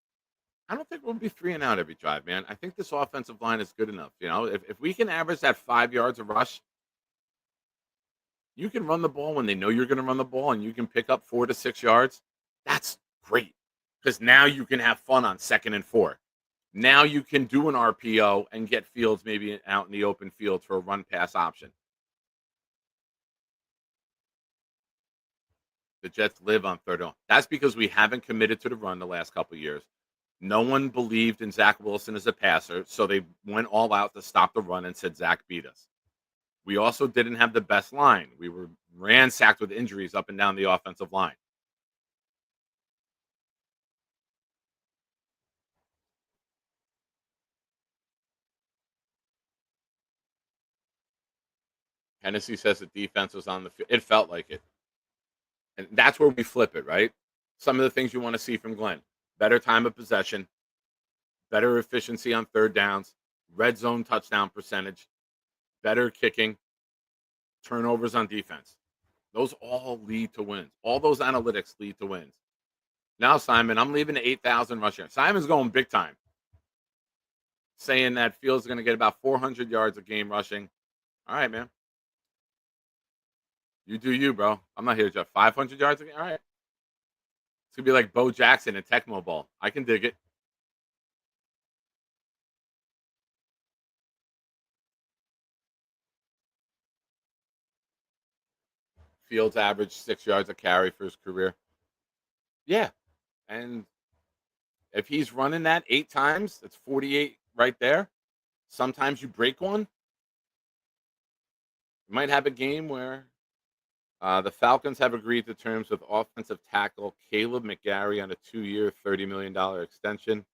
I don't think we'll be 3 and out every drive, man. I think this offensive line is good enough. You know, if we can average that 5 yards of rush, you can run the ball when they know you're going to run the ball and you can pick up 4 to 6 yards. That's great because now you can have fun on 2nd and 4. Now you can do an RPO and get Fields maybe out in the open field for a run pass option. The Jets live on 3rd down. That's because we haven't committed to the run the last couple of years. No one believed in Zach Wilson as a passer, so they went all out to stop the run and said Zach beat us. We also didn't have the best line. We were ransacked with injuries up and down the offensive line. Hennessy says the defense was on the field. It felt like it. And that's where we flip it, right? Some of the things you want to see from Glenn. Better time of possession, better efficiency on 3rd downs, red zone touchdown percentage, better kicking, turnovers on defense. Those all lead to wins. All those analytics lead to wins. Now, Simon, I'm leaving the 8,000 rushing. Simon's going big time, saying that Fields going to get about 400 yards a game rushing. All right, man. You do you, bro. I'm not here to judge. 500 yards a game? All right. It's going to be like Bo Jackson and Tecmo Bowl. I can dig it. Fields averaged 6 yards a carry for his career. Yeah. And if he's running that 8 times, that's 48 right there. Sometimes you break one. You might have a game where the Falcons have agreed to terms with offensive tackle Caleb McGarry on a 2-year, $30 million extension.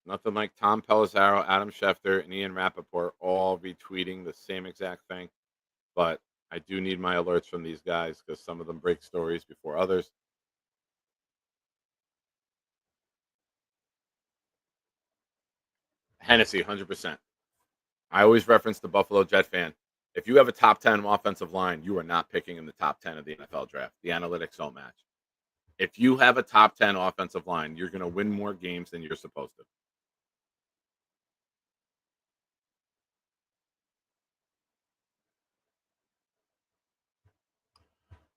Nothing like Tom Pelissero, Adam Schefter, and Ian Rappaport all retweeting the same exact thing. But I do need my alerts from these guys because some of them break stories before others. Hennessy, 100%. I always reference the Buffalo Jet fan. If you have a top 10 offensive line, you are not picking in the top 10 of the NFL draft. The analytics don't match. If you have a top 10 offensive line, you're going to win more games than you're supposed to.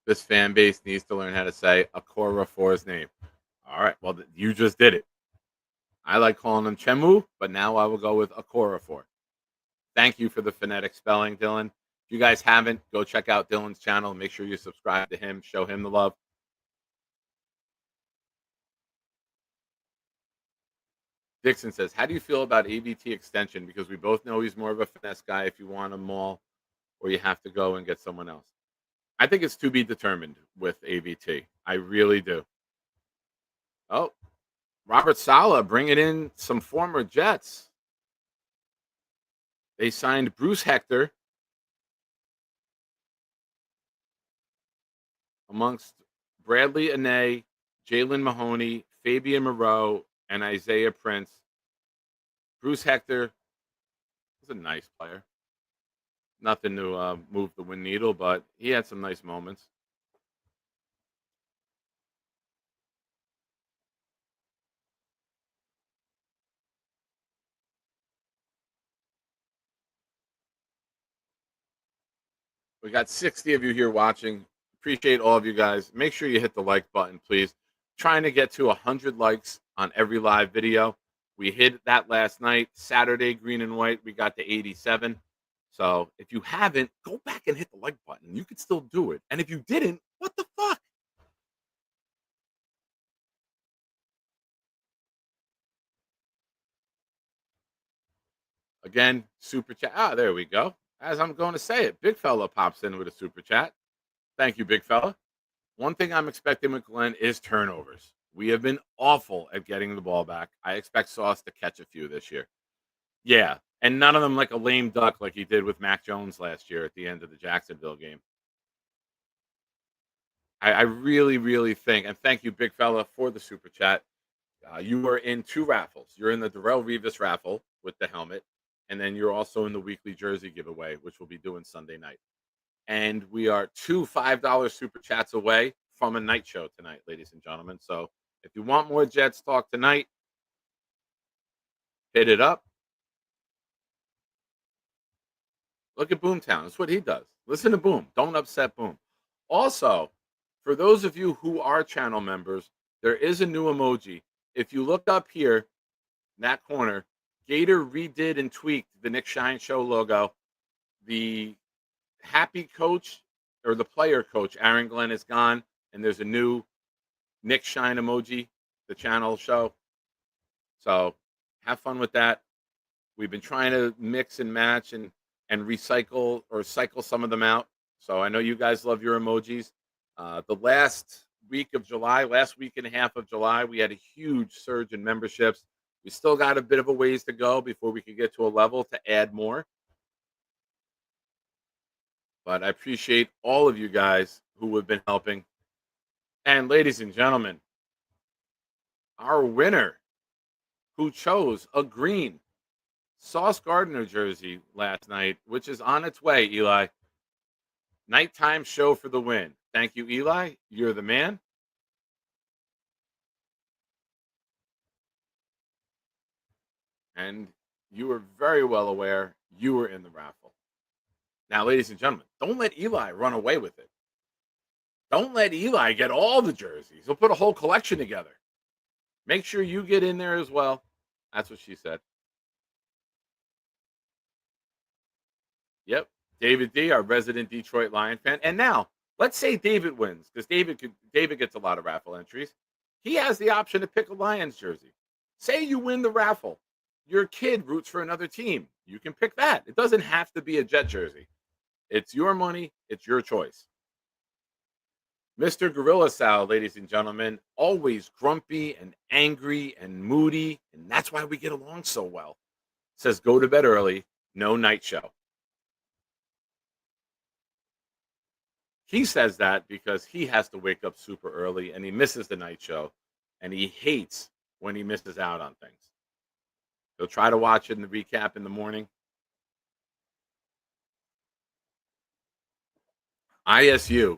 This fan base needs to learn how to say Okorafor's name. All right. Well, you just did it. I like calling him Chemu, but now I will go with Okorafor. Thank you for the phonetic spelling, Dylan. If you guys haven't, go check out Dylan's channel. Make sure you subscribe to him. Show him the love. Dixon says, how do you feel about ABT extension? Because we both know he's more of a finesse guy if you want him all, or you have to go and get someone else. I think it's to be determined with ABT. I really do. Oh, Robert Saleh bringing in some former Jets. They signed Bruce Hector amongst Bradley Anae, Jalen Mahoney, Fabian Moreau, and Isaiah Prince. Bruce Hector was a nice player. Nothing to move the win needle, but he had some nice moments. We got 60 of you here watching. Appreciate all of you guys. Make sure you hit the like button, please. Trying to get to 100 likes on every live video. We hit that last night. Saturday, green and white, we got to 87. So if you haven't, go back and hit the like button. You could still do it. And if you didn't, what the fuck? Again, super chat. Ah, there we go. As I'm going to say it, Big Fella pops in with a super chat. Thank you, Big Fella. One thing I'm expecting with Glenn is turnovers. We have been awful at getting the ball back. I expect Sauce to catch a few this year. Yeah, and none of them like a lame duck like he did with Mac Jones last year at the end of the Jacksonville game. I really, really think, and thank you, Big Fella, for the super chat. You are in two raffles. You're in the Darrell Revis raffle with the helmet, and then you're also in the weekly jersey giveaway, which we'll be doing Sunday night. And we are two $5 super chats away from a night show tonight, ladies and gentlemen. So if you want more Jets talk tonight, hit it up. Look at Boomtown. That's what he does. Listen to Boom. Don't upset Boom. Also, for those of you who are channel members, there is a new emoji. If you look up here in that corner, Gator redid and tweaked the Nick Shine Show logo. The happy coach or the player coach, Aaron Glenn, is gone, and there's a new Nick Shine emoji, the channel show. So have fun with that. We've been trying to mix and match and recycle or cycle some of them out. So I know you guys love your emojis. The last week and a half of July, we had a huge surge in memberships. We still got a bit of a ways to go before we could get to a level to add more. But I appreciate all of you guys who have been helping. And ladies and gentlemen, our winner who chose a green Sauce Gardner jersey last night, which is on its way, Eli. Nighttime show for the win. Thank you, Eli. You're the man. And you were very well aware you were in the raffle. Now, ladies and gentlemen, don't let Eli run away with it. Don't let Eli get all the jerseys. He'll put a whole collection together. Make sure you get in there as well. That's what she said. Yep. David D., our resident Detroit Lion fan. And now, let's say David wins, because David gets a lot of raffle entries. He has the option to pick a Lions jersey. Say you win the raffle. Your kid roots for another team. You can pick that. It doesn't have to be a Jet jersey. It's your money. It's your choice. Mr. Gorilla Sal, ladies and gentlemen, always grumpy and angry and moody, and that's why we get along so well. Says go to bed early, no night show. He says that because he has to wake up super early and he misses the night show, and he hates when he misses out on things. He'll try to watch it in the recap in the morning, ISU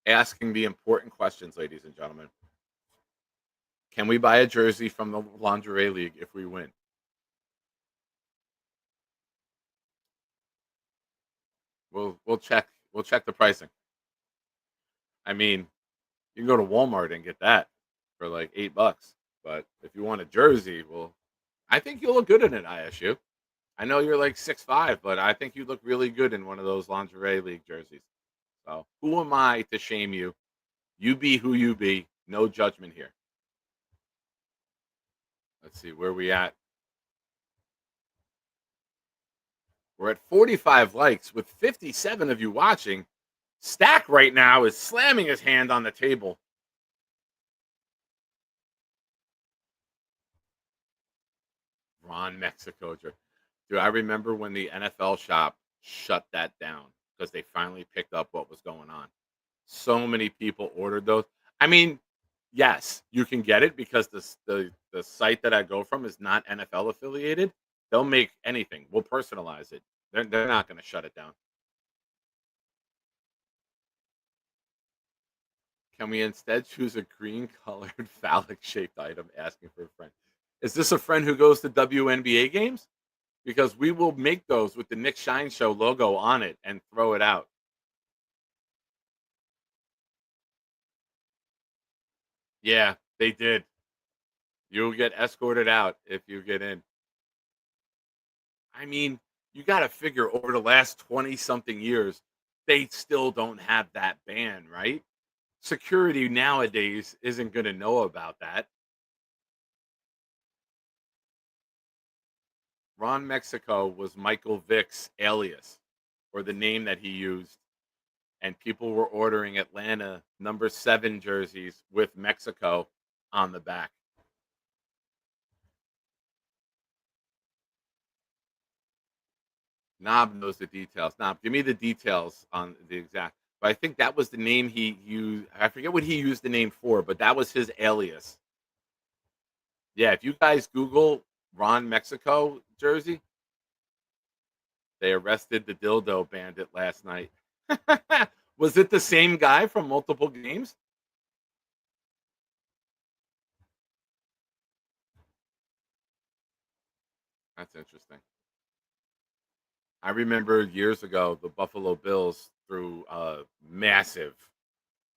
asking the important questions, ladies and gentlemen. Can we buy a jersey from the lingerie league if we win? We'll check the pricing. I mean, you can go to Walmart and get that for like $8. But if you want a jersey, well, I think you'll look good in it, ISU. I know you're like 6'5", but I think you look really good in one of those lingerie league jerseys. So who am I to shame you? You be who you be. No judgment here. Let's see where we at. We're at 45 likes with 57 of you watching. Stack right now is slamming his hand on the table. Ron Mexico. Dude, I remember when the NFL shop shut that down because they finally picked up what was going on. So many people ordered those. I mean, yes, you can get it because the site that I go from is not NFL affiliated. They'll make anything. We'll personalize it. They're not going to shut it down. Can we instead choose a green colored phallic shaped item? Asking for a friend. Is this a friend who goes to WNBA games? Because we will make those with the Nick Shine Show logo on it and throw it out. Yeah, they did. You'll get escorted out if you get in. I mean, you got to figure over the last 20 something years, they still don't have that ban, right? Security nowadays isn't going to know about that. Ron Mexico was Michael Vick's alias or the name that he used. And people were ordering Atlanta #7 jerseys with Mexico on the back. Knob knows the details. Knob, give me the details on the exact. But I think that was the name he used. I forget what he used the name for, but that was his alias. Yeah, if you guys Google Ron Mexico jersey, they arrested the dildo bandit last night. Was it the same guy from multiple games? That's interesting. I remember years ago the Buffalo Bills threw a massive,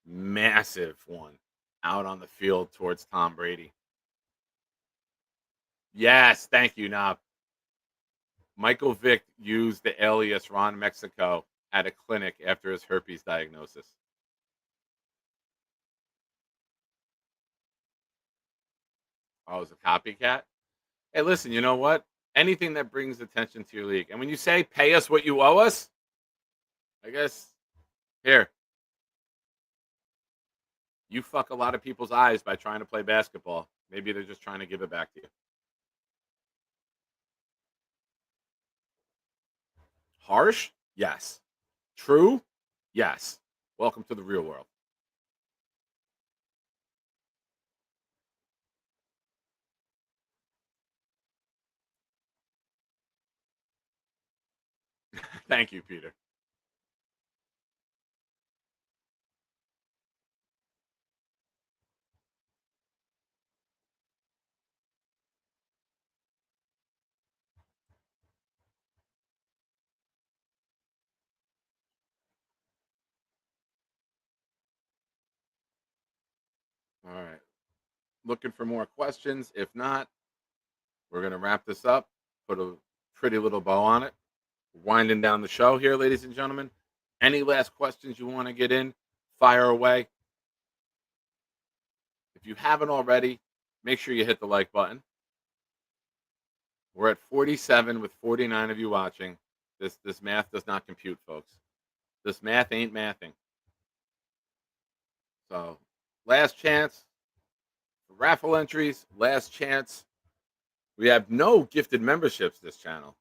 massive one out on the field towards Tom Brady. Yes, thank you, Knob. Michael Vick used the alias Ron Mexico at a clinic after his herpes diagnosis. Oh, it was a copycat? Hey, listen, you know what? Anything that brings attention to your league. And when you say pay us what you owe us, I guess here. You fuck a lot of people's eyes by trying to play basketball. Maybe they're just trying to give it back to you. Harsh? Yes. True? Yes. Welcome to the real world. Thank you, Peter. All right. Looking for more questions. If not, we're going to wrap this up, put a pretty little bow on it. Winding down the show here, ladies and gentlemen. Any last questions you want to get in? Fire away. If you haven't already, make sure you hit the like button. We're at 47 with 49 of you watching. This math does not compute, folks. This math ain't mathing. So, last chance for raffle entries. Last chance. We have no gifted memberships this channel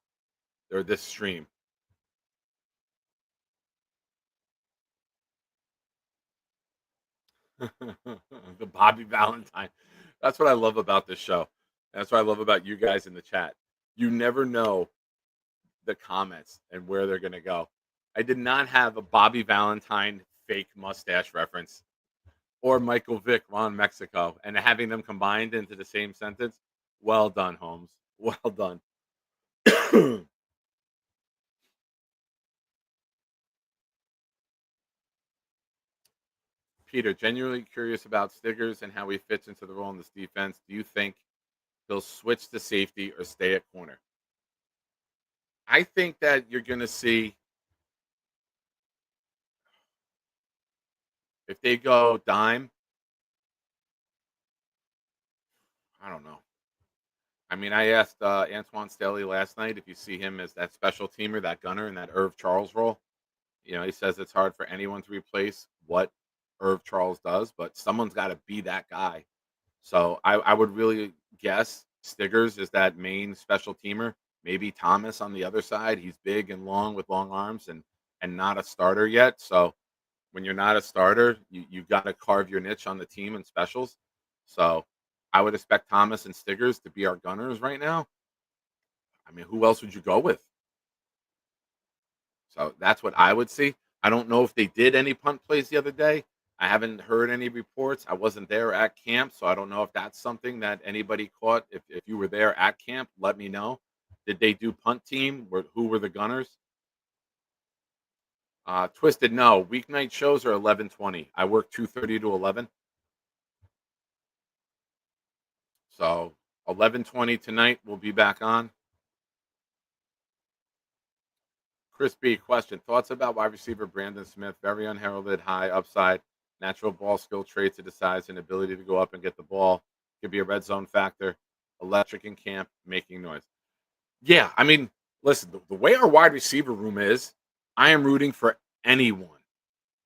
or this stream. The Bobby Valentine. That's what I love about this show. That's what I love about you guys in the chat. You never know the comments and where they're going to go. I did not have a Bobby Valentine fake mustache reference. Or Michael Vick, Ron Mexico, and having them combined into the same sentence. Well done, Holmes. Well done. Peter, genuinely curious about Stiggers and how he fits into the role in this defense. Do you think he'll switch to safety or stay at corner? I think that you're going to see if they go dime. I don't know. I mean, I asked Antoine Staley last night if you see him as that special teamer, that gunner in that Irv Charles role. You know, he says it's hard for anyone to replace what Irv Charles does, but someone's got to be that guy. So I would really guess Stiggers is that main special teamer. Maybe Thomas on the other side. He's big and long with long arms and not a starter yet. So when you're not a starter, you've got to carve your niche on the team and specials. So I would expect Thomas and Stiggers to be our gunners right now. I mean, who else would you go with? So that's what I would see. I don't know if they did any punt plays the other day. I haven't heard any reports. I wasn't there at camp, so I don't know if that's something that anybody caught. If you were there at camp, let me know. Did they do punt team? Who were the gunners? Twisted, no. Weeknight shows are 11:20. I work 2:30 to 11. So 11:20 tonight. We'll be back on. Chris B, question. Thoughts about wide receiver Brandon Smith? Very unheralded, high upside, natural ball skill traits to the size and ability to go up and get the ball. Could be a red zone factor. Electric in camp, making noise. Yeah, I mean, listen, the way our wide receiver room is, I am rooting for anyone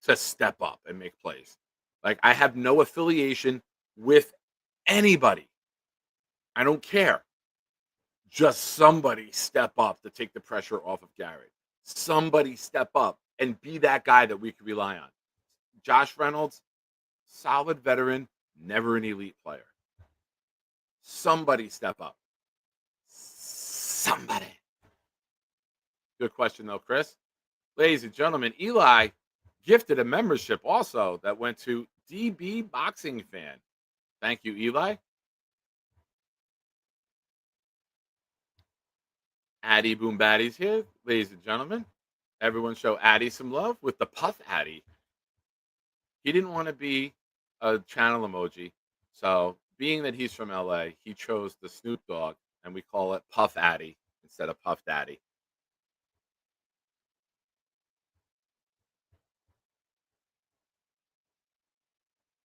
to step up and make plays. Like, I have no affiliation with anybody. I don't care. Just somebody step up to take the pressure off of Garrett. Somebody step up and be that guy that we can rely on. Josh Reynolds, solid veteran, never an elite player. Somebody step up. Somebody. Good question, though, Chris. Ladies and gentlemen, Eli gifted a membership also that went to DB Boxing Fan. Thank you, Eli. Addy Boom Baddies here, ladies and gentlemen. Everyone show Addy some love with the Puff Addy. He didn't want to be a channel emoji. So, being that he's from LA, he chose the Snoop Dogg, and we call it Puff Addy instead of Puff Daddy.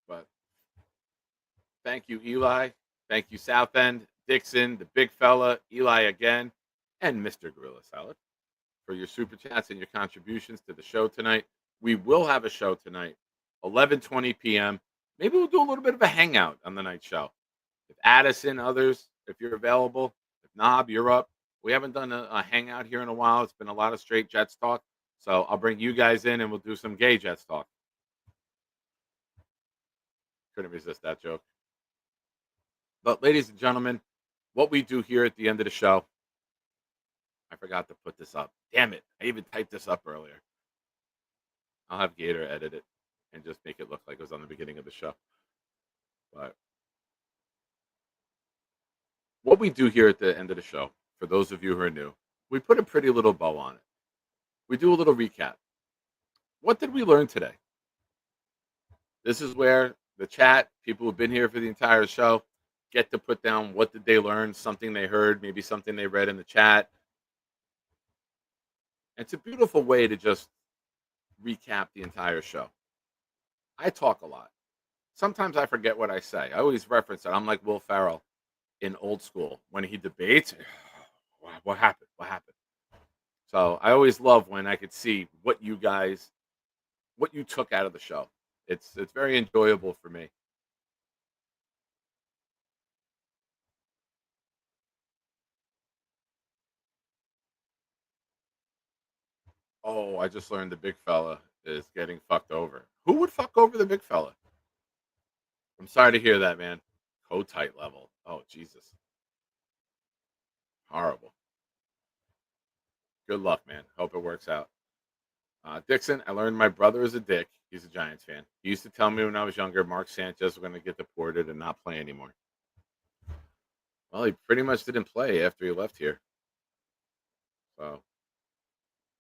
But thank you, Eli. Thank you, South End, Dixon, the big fella, Eli again, and Mr. Gorilla Salad for your super chats and your contributions to the show tonight. We will have a show tonight, 11:20 p.m. Maybe we'll do a little bit of a hangout on the night show. If Addison, others, if you're available, if Knob, you're up. We haven't done a hangout here in a while. It's been a lot of straight Jets talk. So I'll bring you guys in and we'll do some gay Jets talk. Couldn't resist that joke. But ladies and gentlemen, what we do here at the end of the show, I forgot to put this up. Damn it. I even typed this up earlier. I'll have Gator edit it and just make it look like it was on the beginning of the show. But what we do here at the end of the show, for those of you who are new, we put a pretty little bow on it. We do a little recap. What did we learn today? This is where the chat, people who've been here for the entire show, get to put down what did they learn, something they heard, maybe something they read in the chat. It's a beautiful way to just recap the entire show. I talk a lot. Sometimes I forget what I say. I always reference it. I'm like Will Ferrell in Old School when he debates. What happened? What happened? So I always love when I could see what you took out of the show. It's very enjoyable for me. Oh, I just learned the big fella is getting fucked over. Who would fuck over the big fella? I'm sorry to hear that, man. Co-tight level. Oh, Jesus. Horrible. Good luck, man. Hope it works out. Dixon, I learned my brother is a dick. He's a Giants fan. He used to tell me when I was younger, Mark Sanchez was going to get deported and not play anymore. Well, he pretty much didn't play after he left here. So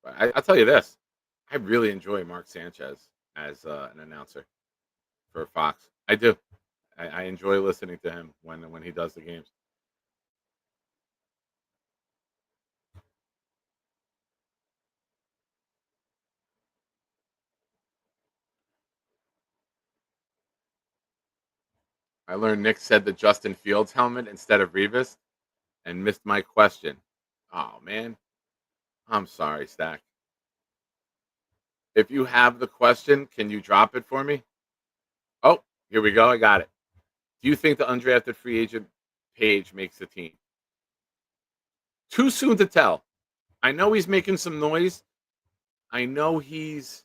I'll tell you this: I really enjoy Mark Sanchez as an announcer for Fox. I do. I enjoy listening to him when he does the games. I learned Nick said the Justin Fields helmet instead of Revis and missed my question. Oh man, I'm sorry, Stack. If you have the question, can you drop it for me? Oh, here we go. I got it. Do you think the undrafted free agent page makes the team? Too soon to tell. I know he's making some noise. I know he's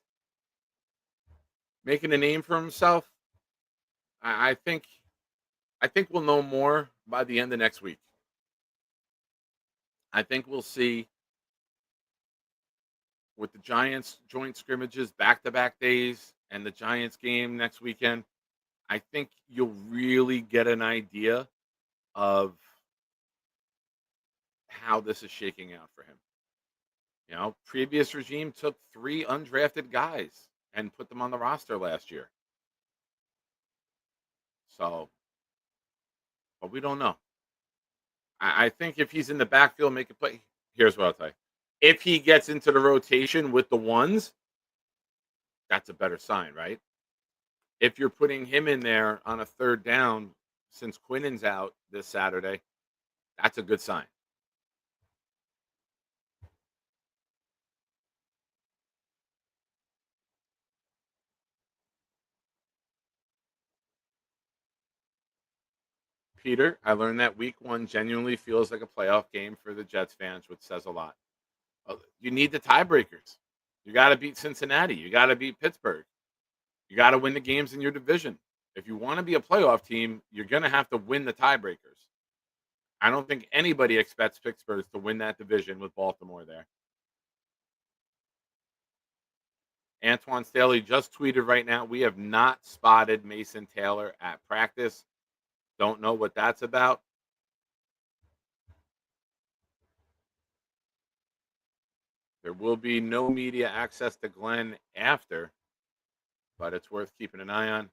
making a name for himself. I think we'll know more by the end of next week. I think we'll see with the Giants joint scrimmages back to back days and the Giants game next weekend. I think you'll really get an idea of how this is shaking out for him. You know, previous regime took 3 undrafted guys and put them on the roster last year. So, but we don't know. I think if he's in the backfield, make a play. Here's what I'll tell you. If he gets into the rotation with the ones, that's a better sign, right? If you're putting him in there on a third down, since Quinnen's out this Saturday, that's a good sign. Peter, I learned that week 1 genuinely feels like a playoff game for the Jets fans, which says a lot. You need the tiebreakers. You got to beat Cincinnati. You got to beat Pittsburgh. You got to win the games in your division. If you want to be a playoff team, you're going to have to win the tiebreakers. I don't think anybody expects Pittsburgh to win that division with Baltimore there. Antoine Staley just tweeted right now, we have not spotted Mason Taylor at practice. Don't know what that's about. There will be no media access to Glenn after, but it's worth keeping an eye on.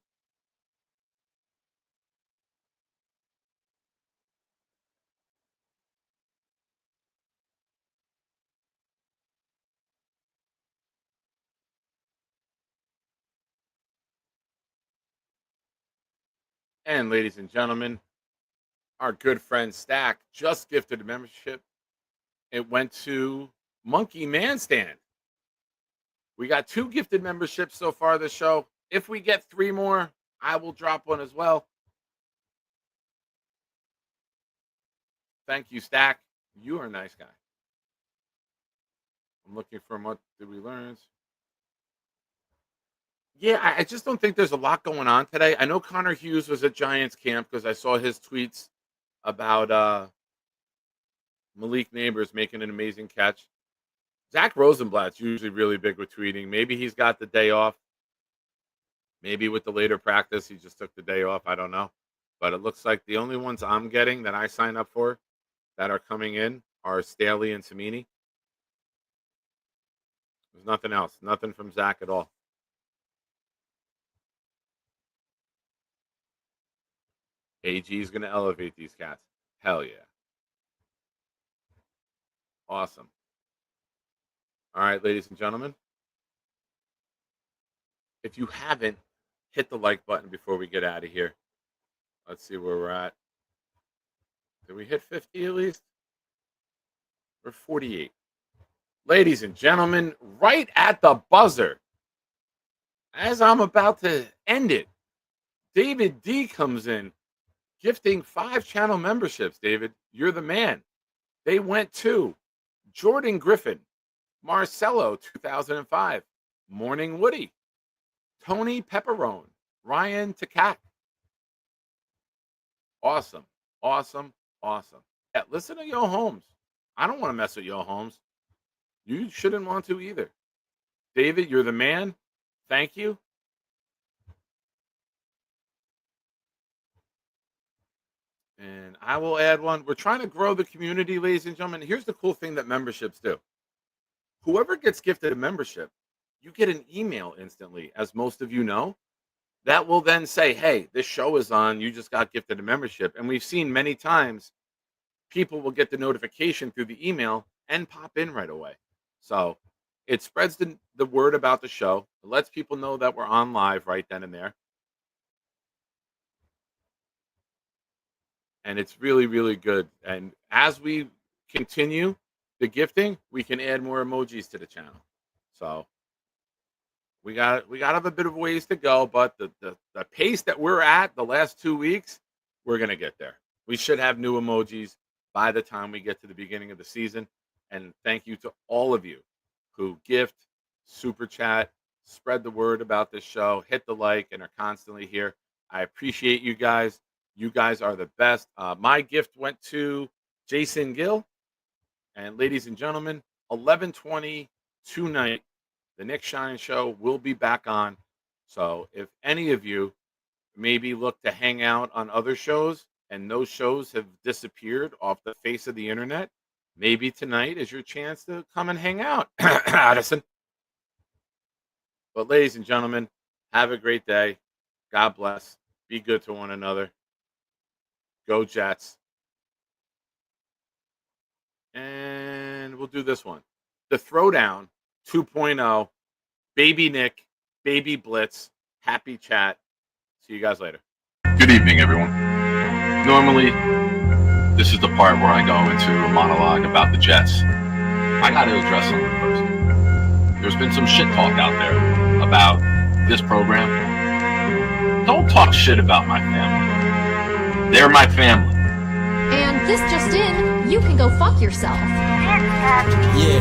And ladies and gentlemen, our good friend Stack just gifted a membership. It went to Monkey Man Stand. We got 2 gifted memberships so far this show. If we get 3 more, I will drop one as well. Thank you, Stack. You are a nice guy. I'm looking for what did we learn. Yeah, I just don't think there's a lot going on today. I know Connor Hughes was at Giants camp because I saw his tweets about Malik Neighbors making an amazing catch. Zach Rosenblatt's usually really big with tweeting. Maybe he's got the day off. Maybe with the later practice, he just took the day off. I don't know. But it looks like the only ones I'm getting that I sign up for that are coming in are Staley and Samini. There's nothing else. Nothing from Zach at all. AG is going to elevate these cats. Hell yeah. Awesome. All right, ladies and gentlemen. If you haven't, hit the like button before we get out of here. Let's see where we're at. Did we hit 50 at least? We're 48. Ladies and gentlemen, right at the buzzer, as I'm about to end it, David D comes in, gifting 5 channel memberships. David, you're the man. They went to Jordan Griffin, Marcelo 2005, Morning Woody, Tony Pepperone, Ryan Takat. Awesome, awesome, awesome. Yeah, listen to Yo Holmes. I don't want to mess with Yo Holmes. You shouldn't want to either. David, you're the man. Thank you. And I will add one. We're trying to grow the community, ladies and gentlemen. Here's the cool thing that memberships do. Whoever gets gifted a membership, you get an email instantly, as most of you know, that will then say, hey, this show is on. You just got gifted a membership. And we've seen many times people will get the notification through the email and pop in right away. So it spreads the word about the show. It lets people know that we're on live right then and there. And it's really, really good. And as we continue the gifting, we can add more emojis to the channel. So we got to have a bit of ways to go, but the pace that we're at the last 2 weeks, we're going to get there. We should have new emojis by the time we get to the beginning of the season. And thank you to all of you who gift, super chat, spread the word about this show, hit the like, and are constantly here. I appreciate you guys. You guys are the best. My gift went to Jason Gill. And ladies and gentlemen, 11:20 tonight, the Nick Shine Show will be back on. So if any of you maybe look to hang out on other shows and those shows have disappeared off the face of the internet, maybe tonight is your chance to come and hang out, Addison. But ladies and gentlemen, have a great day. God bless. Be good to one another. Go Jets. And we'll do this one. The Throwdown 2.0. Baby Nick, Baby Blitz, Happy Chat. See you guys later. Good evening, everyone. Normally, this is the part where I go into a monologue about the Jets. I got to address something first. There's been some shit talk out there about this program. Don't talk shit about my family. They're my family. And this just in, you can go fuck yourself. Yeah.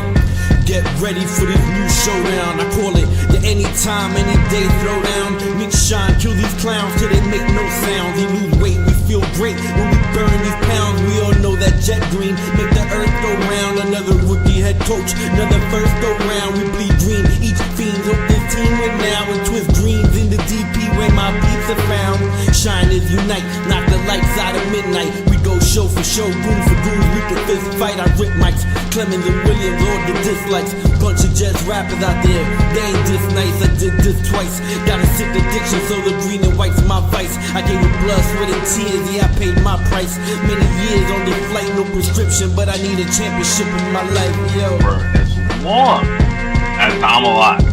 Get ready for this new showdown. I call it the anytime, any day throwdown. Nick Shine, kill these clowns till they make no sound. They lose weight, we feel great when we burn these pounds. We all know that jet green make the earth go round. Another rookie head coach, another first go round. We bleed green, each fiend hope this team win now. And twist dreams in the DP where my peeps are found. Shiners unite, knock the lights out at midnight. We go show for show, goon for goon. We can fist fight, I rip mics. Clemens and Williams, all the dislikes. Bunch of Jets rappers out there, they ain't this nice. I did this twice. Got a sick addiction, so the green and white's my vice. I gave it blood, sweat, and tears. Yeah, I paid my price. Many years on this flight, no prescription, but I need a championship in my life, yo. For as long as I'm alive,